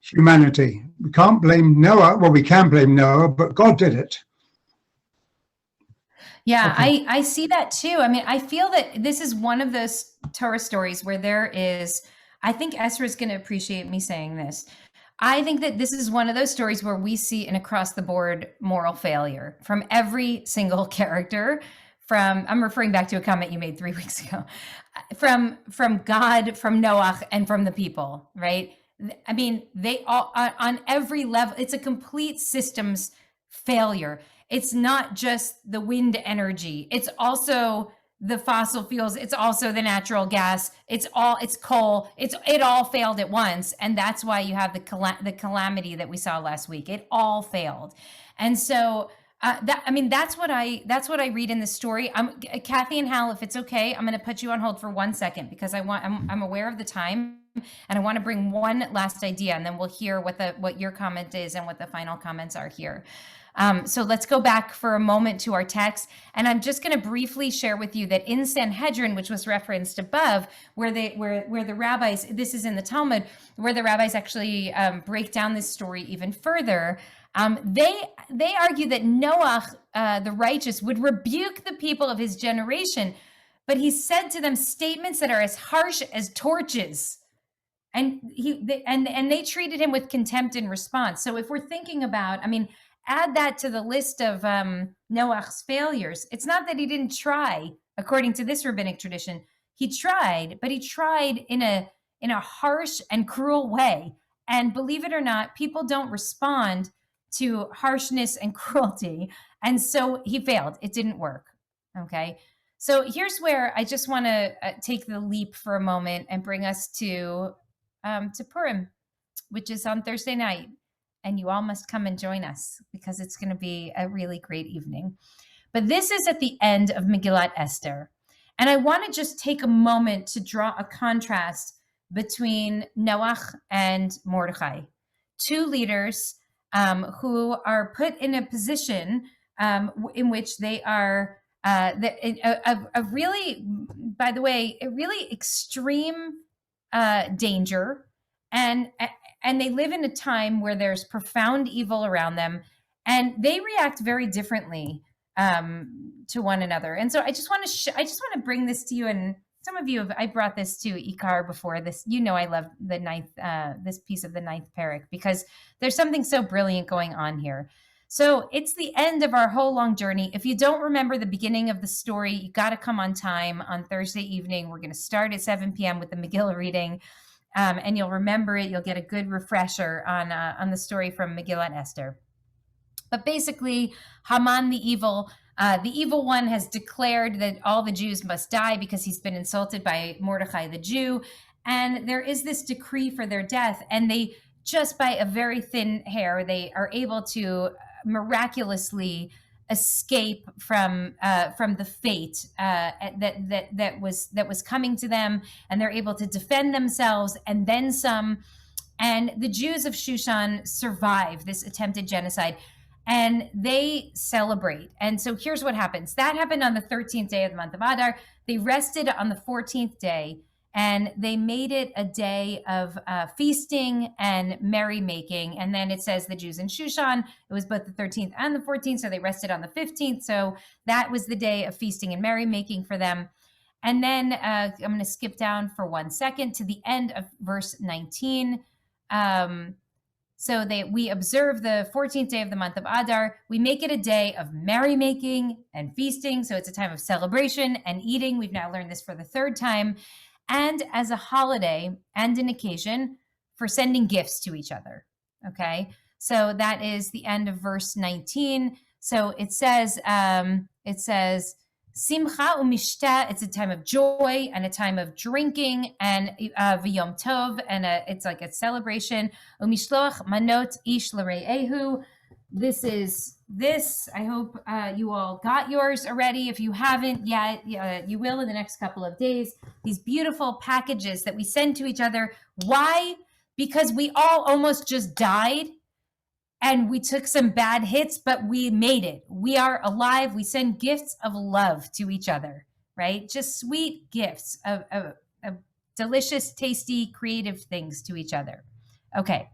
humanity. We can't blame Noah. Well, we can blame Noah, but God did it. Yeah, okay. I see that too. I mean, I feel that this is one of those Torah stories where there is, I think Esther is going to appreciate me saying this. I think that this is one of those stories where we see an across the board moral failure from every single character. I'm referring back to a comment you made 3 weeks ago, from God, from Noach, and from the people, right? I mean, they all on every level, it's a complete systems failure. It's not just the wind energy. It's also the fossil fuels. It's also the natural gas. It's coal. It all failed at once. And that's why you have the calamity that we saw last week. It all failed. And so that's what I read in the story. Kathy and Hal, if it's okay, I'm going to put you on hold for 1 second because I'm aware of the time and I want to bring one last idea and then we'll hear what your comment is and what the final comments are here. So let's go back for a moment to our text. And I'm just going to briefly share with you that in Sanhedrin, which was referenced above, where the rabbis, this is in the Talmud, where the rabbis actually break down this story even further. They argue that Noah, the righteous, would rebuke the people of his generation, but he said to them statements that are as harsh as torches. And they treated him with contempt in response. So if we're thinking about, add that to the list of Noah's failures. It's not that he didn't try, according to this rabbinic tradition. He tried, but he tried in a harsh and cruel way. And believe it or not, people don't respond to harshness and cruelty. And so he failed. It didn't work. Okay. So here's where I just want to take the leap for a moment and bring us to Purim, which is on Thursday night. And you all must come and join us because it's going to be a really great evening. But this is at the end of Megillat Esther. And I want to just take a moment to draw a contrast between Noach and Mordechai, two leaders who are put in a position in which they are a really, by the way, a really extreme danger, and they live in a time where there's profound evil around them, and they react very differently to one another. And so I just want to bring this to you. And some of you I brought this to Ikar before this. I love the ninth this piece of the ninth parak because there's something so brilliant going on here. So it's the end of our whole long journey. If you don't remember the beginning of the story, you got to come on time on Thursday evening. We're going to start at 7 p.m. with the Megillah reading, and you'll remember it. You'll get a good refresher on the story from Megillat Esther. But basically, Haman, the evil one, has declared that all the Jews must die because he's been insulted by Mordechai the Jew, and there is this decree for their death. And they, just by a very thin hair, they are able to miraculously escape from the fate that was coming to them, and they're able to defend themselves and then some. And the Jews of Shushan survive this attempted genocide, and they celebrate. And so here's what happens. That happened on the 13th day of the month of Adar. They rested on the 14th day, and they made it a day of feasting and merrymaking. And then it says the Jews in Shushan, it was both the 13th and the 14th, so they rested on the 15th. So that was the day of feasting and merrymaking for them. And then I'm going to skip down for 1 second to the end of verse 19. So we observe the 14th day of the month of Adar. We make it a day of merrymaking and feasting. So it's a time of celebration and eating. We've now learned this for the third time. And as a holiday and an occasion for sending gifts to each other. Okay, so that is the end of verse 19. So it says, Simcha u'mishta, it's a time of joy and a time of drinking, and v'yom tov, and it's like a celebration. U'mishloach manot ish l're'ehu. This, I hope you all got yours already. If you haven't yet, you will in the next couple of days. These beautiful packages that we send to each other. Why? Because we all almost just died and we took some bad hits, but we made it. We are alive. We send gifts of love to each other, right? Just sweet gifts of delicious, tasty, creative things to each other. Okay.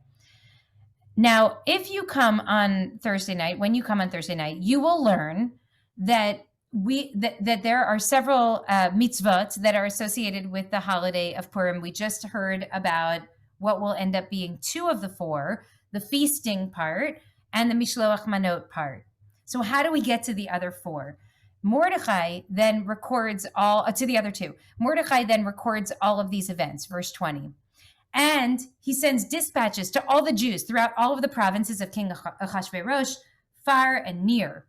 Now, if you come on Thursday night, when you come on Thursday night, you will learn that that there are several mitzvot that are associated with the holiday of Purim. We just heard about what will end up being 2 of the 4, the feasting part and the mishloach manot part. So how do we get to the other 4? Mordechai then records to the other 2. Mordechai then records all of these events, verse 20. And he sends dispatches to all the Jews throughout all of the provinces of King Achashverosh, far and near.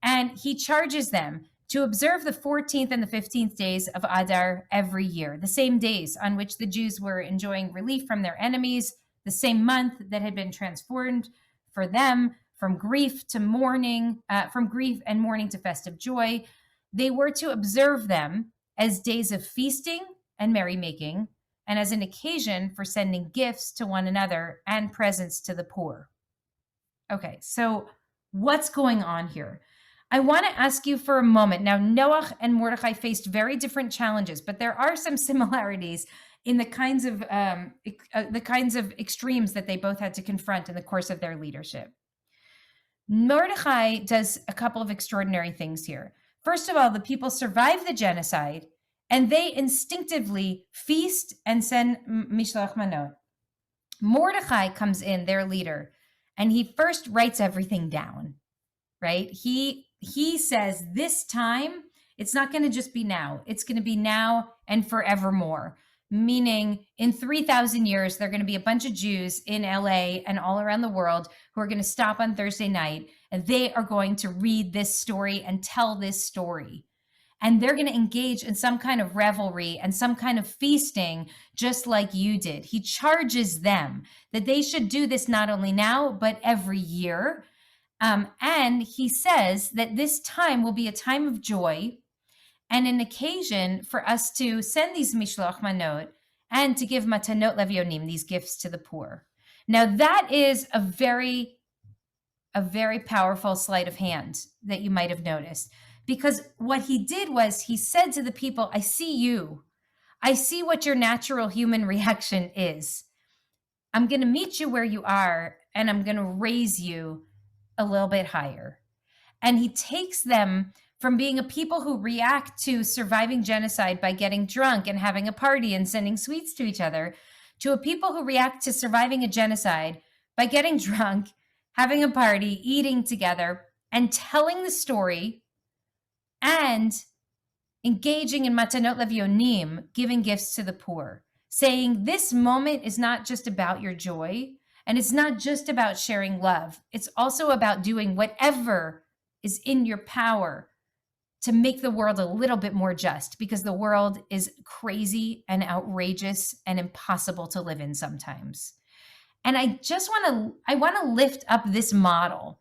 And he charges them to observe the 14th and the 15th days of Adar every year, the same days on which the Jews were enjoying relief from their enemies, the same month that had been transformed for them from grief to mourning, from grief and mourning to festive joy. They were to observe them as days of feasting and merrymaking, and as an occasion for sending gifts to one another and presents to the poor. Okay, so What's going on here? I want to ask you for a moment. Now, Noach and Mordechai faced very different challenges, but there are some similarities in the kinds of extremes that they both had to confront in the course of their leadership. Mordechai does a couple of extraordinary things here. First of all, the people survive the genocide, and they instinctively feast and send mishloach manot. Mordechai comes in, their leader, and he first writes everything down, right? He says, this time, it's not going to just be now. It's going to be now and forevermore. Meaning in 3,000 years, there are going to be a bunch of Jews in LA and all around the world who are going to stop on Thursday night, and they are going to read this story and tell this story. And they're going to engage in some kind of revelry and some kind of feasting, just like you did. He charges them that they should do this not only now, but every year. And he says that this time will be a time of joy and an occasion for us to send these mishloach manot and to give matanot levionim, these gifts to the poor. Now that is a very powerful sleight of hand that you might have noticed, because what he did was he said to the people, I see you. I see what your natural human reaction is. I'm going to meet you where you are, and I'm going to raise you a little bit higher. And he takes them from being a people who react to surviving genocide by getting drunk and having a party and sending sweets to each other, to a people who react to surviving a genocide by getting drunk, having a party, eating together, and telling the story and engaging in matanot levionim, giving gifts to the poor, saying this moment is not just about your joy, and it's not just about sharing love. It's also about doing whatever is in your power to make the world a little bit more just, because the world is crazy and outrageous and impossible to live in sometimes. And I want to lift up this model,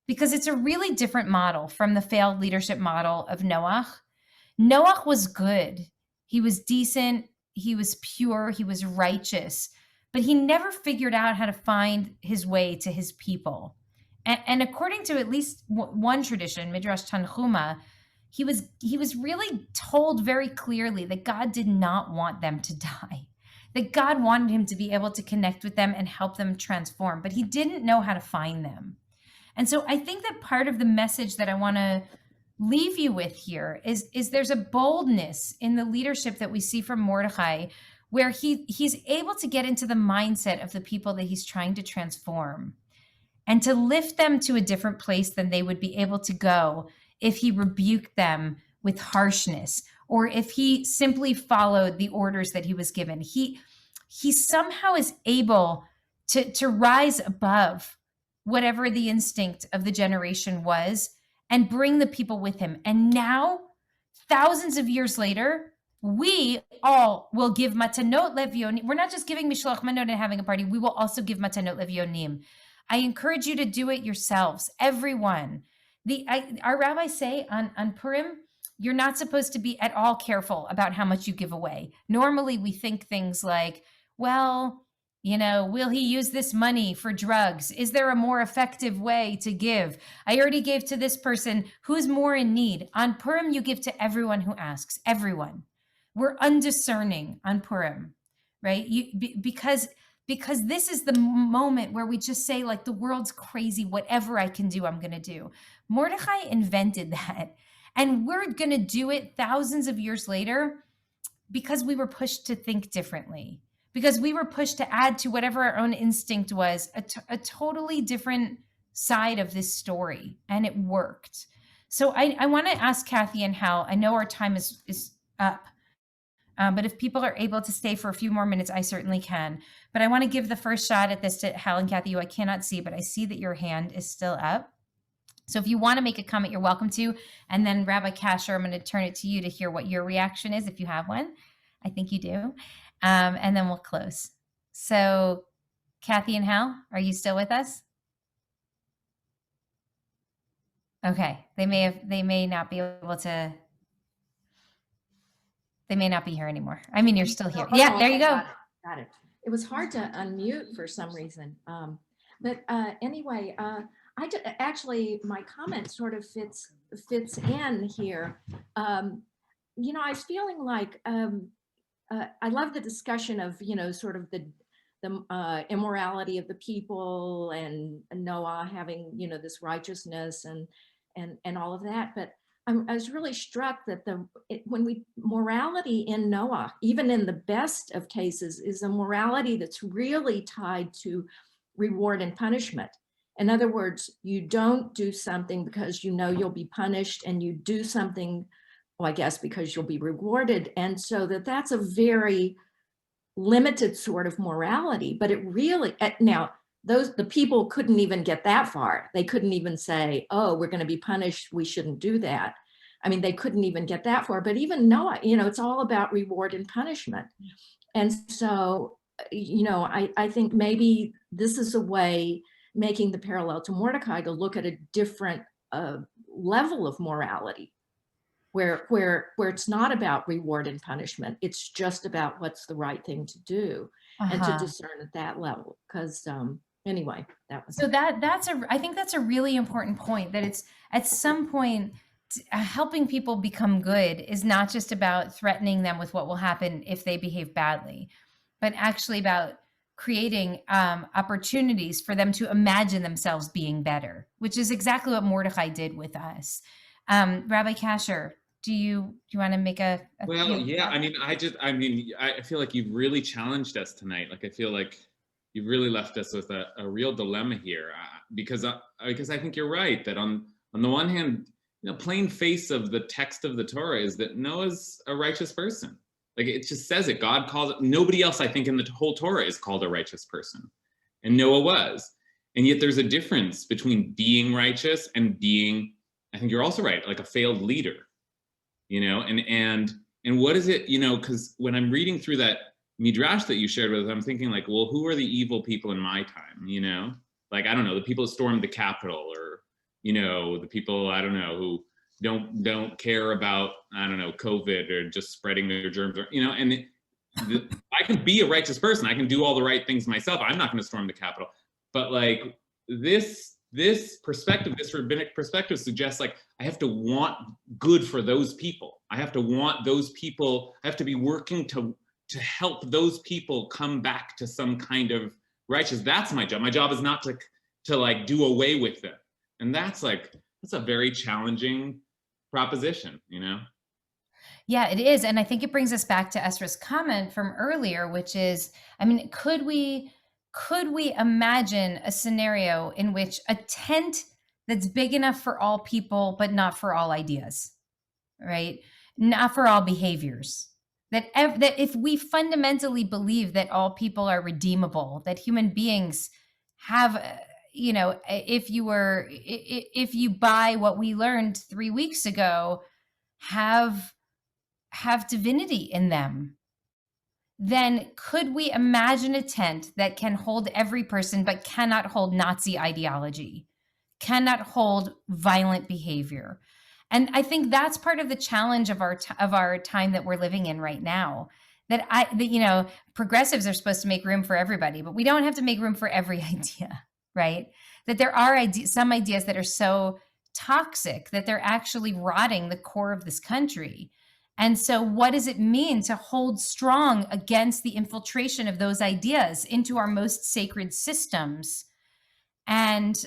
because it's a really different model from the failed leadership model of Noach. Noach was good. He was decent. He was pure. He was righteous, but he never figured out how to find his way to his people. And according to at least one tradition, Midrash Tanhuma, he was really told very clearly that God did not want them to die, that God wanted him to be able to connect with them and help them transform, but he didn't know how to find them. And so I think that part of the message that I want to leave you with here is there's a boldness in the leadership that we see from Mordechai, where he's able to get into the mindset of the people that he's trying to transform and to lift them to a different place than they would be able to go if he rebuked them with harshness, or if he simply followed the orders that he was given. He somehow is able to rise above whatever the instinct of the generation was and bring the people with him. And now, thousands of years later, we all will give matanot levionim. We're not just giving mishloach manot and having a party. We will also give matanot levionim. I encourage you to do it yourselves, everyone. Our rabbis say on Purim, you're not supposed to be at all careful about how much you give away. Normally, we think things like, well, will he use this money for drugs? Is there a more effective way to give? I already gave to this person who's more in need. On Purim, you give to everyone who asks, everyone. We're undiscerning on Purim, right? Because this is the moment where we just say, like, the world's crazy. Whatever I can do, I'm going to do. Mordechai invented that. And we're going to do it thousands of years later because we were pushed to think differently, because we were pushed to add to whatever our own instinct was a totally different side of this story. And it worked. So I want to ask Kathy and Hal, I know our time is up. But if people are able to stay for a few more minutes, I certainly can. But I want to give the first shot at this to Hal and Kathy, who I cannot see, but I see that your hand is still up. So if you want to make a comment, you're welcome to. And then Rabbi Kasher, I'm going to turn it to you to hear what your reaction is, if you have one. I think you do. And then we'll close. So Kathy and Hal, are you still with us? Okay. They may not be able to. They may not be here anymore. I mean, you're still here. Oh, Yeah, no, there you go. Got it. It was hard to unmute for some reason. But anyway, actually, my comment sort of fits in here. You know, I was feeling like I love the discussion of, you know, sort of the immorality of the people and Noah having, you know, this righteousness and all of that. But I was really struck that morality in Noah, even in the best of cases, is a morality that's really tied to reward and punishment. In other words, you don't do something because you know you'll be punished, and you do something, well, I guess, because you'll be rewarded. And so that's a very limited sort of morality, but it really, now, the people couldn't even get that far. They couldn't even say, oh, we're going to be punished, we shouldn't do that. I mean, they couldn't even get that far. But even Noah, you know, it's all about reward and punishment. And so, you know, I think maybe this is a way, making the parallel to Mordecai, to look at a different level of morality, where it's not about reward and punishment. It's just about what's the right thing to do, and to discern at that level. Because anyway, that was so I think that's a really important point, that it's at some point helping people become good is not just about threatening them with what will happen if they behave badly, but actually about creating opportunities for them to imagine themselves being better, which is exactly what Mordecai did with us. Rabbi Kasher, do you want to make a well, yeah, I mean, I feel like you've really challenged us tonight. Like, I feel like you've really left us with a real dilemma here, because I think you're right that on the one hand, you know, plain face of the text of the Torah is that Noah's a righteous person. Like, it just says it. God calls it. Nobody else, I think, in the whole Torah is called a righteous person, and Noah was. And yet there's a difference between being righteous and being, I think you're also right, like a failed leader. You know, and what is it, you know, because when I'm reading through that Midrash that you shared with us, I'm thinking like, well, who are the evil people in my time, you know? Like, I don't know, the people who stormed the Capitol, or, you know, the people, I don't know, who don't care about, I don't know, COVID or just spreading their germs, or, you know, and I can be a righteous person. I can do all the right things myself. I'm not going to storm the Capitol. But like this perspective, this rabbinic perspective suggests like, I have to want good for those people. I have to want those people, I have to be working to help those people come back to some kind of righteous. That's my job. My job is not to like do away with them. And that's a very challenging proposition, you know? Yeah, it is. And I think it brings us back to Esra's comment from earlier, which is, I mean, could we imagine a scenario in which a tent that's big enough for all people, but not for all ideas, right? Not for all behaviors. That if we fundamentally believe that all people are redeemable, that human beings have, you know, if you buy what we learned 3 weeks ago, have divinity in them, then could we imagine a tent that can hold every person but cannot hold Nazi ideology, cannot hold violent behavior? And I think that's part of the challenge of our time that we're living in right now. That you know, progressives are supposed to make room for everybody, but we don't have to make room for every idea, right? That there are some ideas that are so toxic that they're actually rotting the core of this country. And so what does it mean to hold strong against the infiltration of those ideas into our most sacred systems, and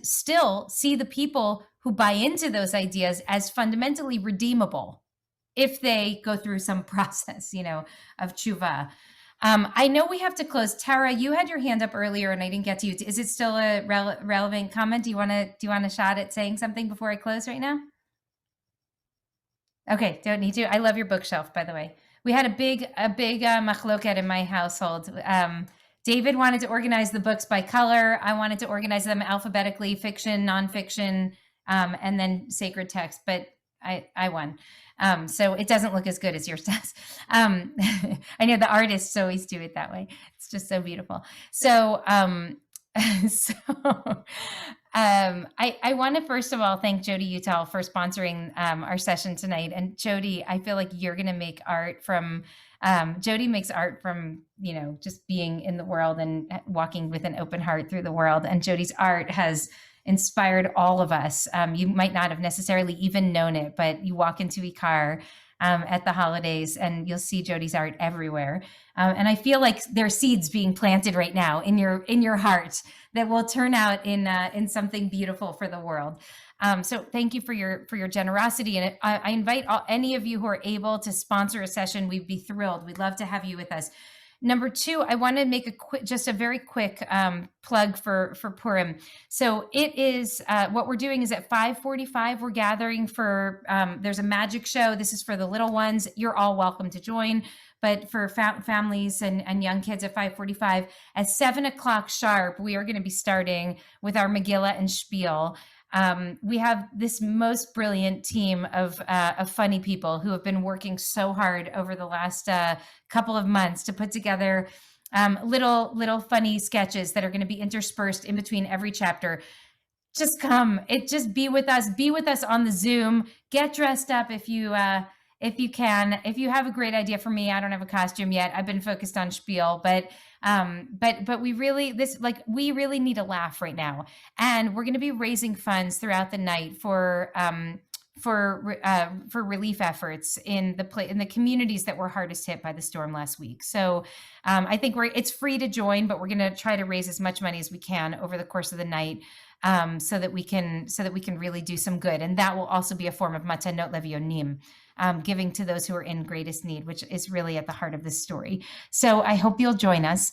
still see the people who buy into those ideas as fundamentally redeemable if they go through some process, you know, of tshuva? I know we have to close. Tara, you had your hand up earlier and I didn't get to you. Is it still a relevant comment? Do you want a shot at saying something before I close right now? Okay, don't need to. I love your bookshelf, by the way. We had a big machloket in my household. David wanted to organize the books by color. I wanted to organize them alphabetically, fiction, nonfiction, and then sacred text, but I won. So it doesn't look as good as yours does. I know the artists always do it that way. It's just so beautiful. So, I want to first of all thank Jody Utah for sponsoring our session tonight. And Jody, I feel like you're going to make art from Jody makes art from, just being in the world and walking with an open heart through the world. And Jody's art has inspired all of us. You might not have necessarily even known it, but you walk into Ikar at the holidays and you'll see Jody's art everywhere. And I feel like there are seeds being planted right now in your heart that will turn out in something beautiful for the world. So thank you for your generosity. And I invite any of you who are able to sponsor a session. We'd be thrilled. We'd love to have you with us. Number two, I want to make just a very quick plug for Purim. So it is, what we're doing is at 5:45, we're gathering for, there's a magic show. This is for the little ones. You're all welcome to join. But for families and young kids at 5:45, at 7 o'clock sharp, we are going to be starting with our Megillah and Spiel. We have this most brilliant team of funny people who have been working so hard over the last couple of months to put together little funny sketches that are going to be interspersed in between every chapter. Just come, just be with us on the Zoom. Get dressed up if you can. If you have a great idea for me, I don't have a costume yet. I've been focused on Spiel, but we really need a laugh right now, and we're going to be raising funds throughout the night for relief efforts in the communities that were hardest hit by the storm last week. So I think it's free to join, but we're going to try to raise as much money as we can over the course of the night, so that we can really do some good. And that will also be a form of matanot levionim, giving to those who are in greatest need, which is really at the heart of this story. So I hope you'll join us.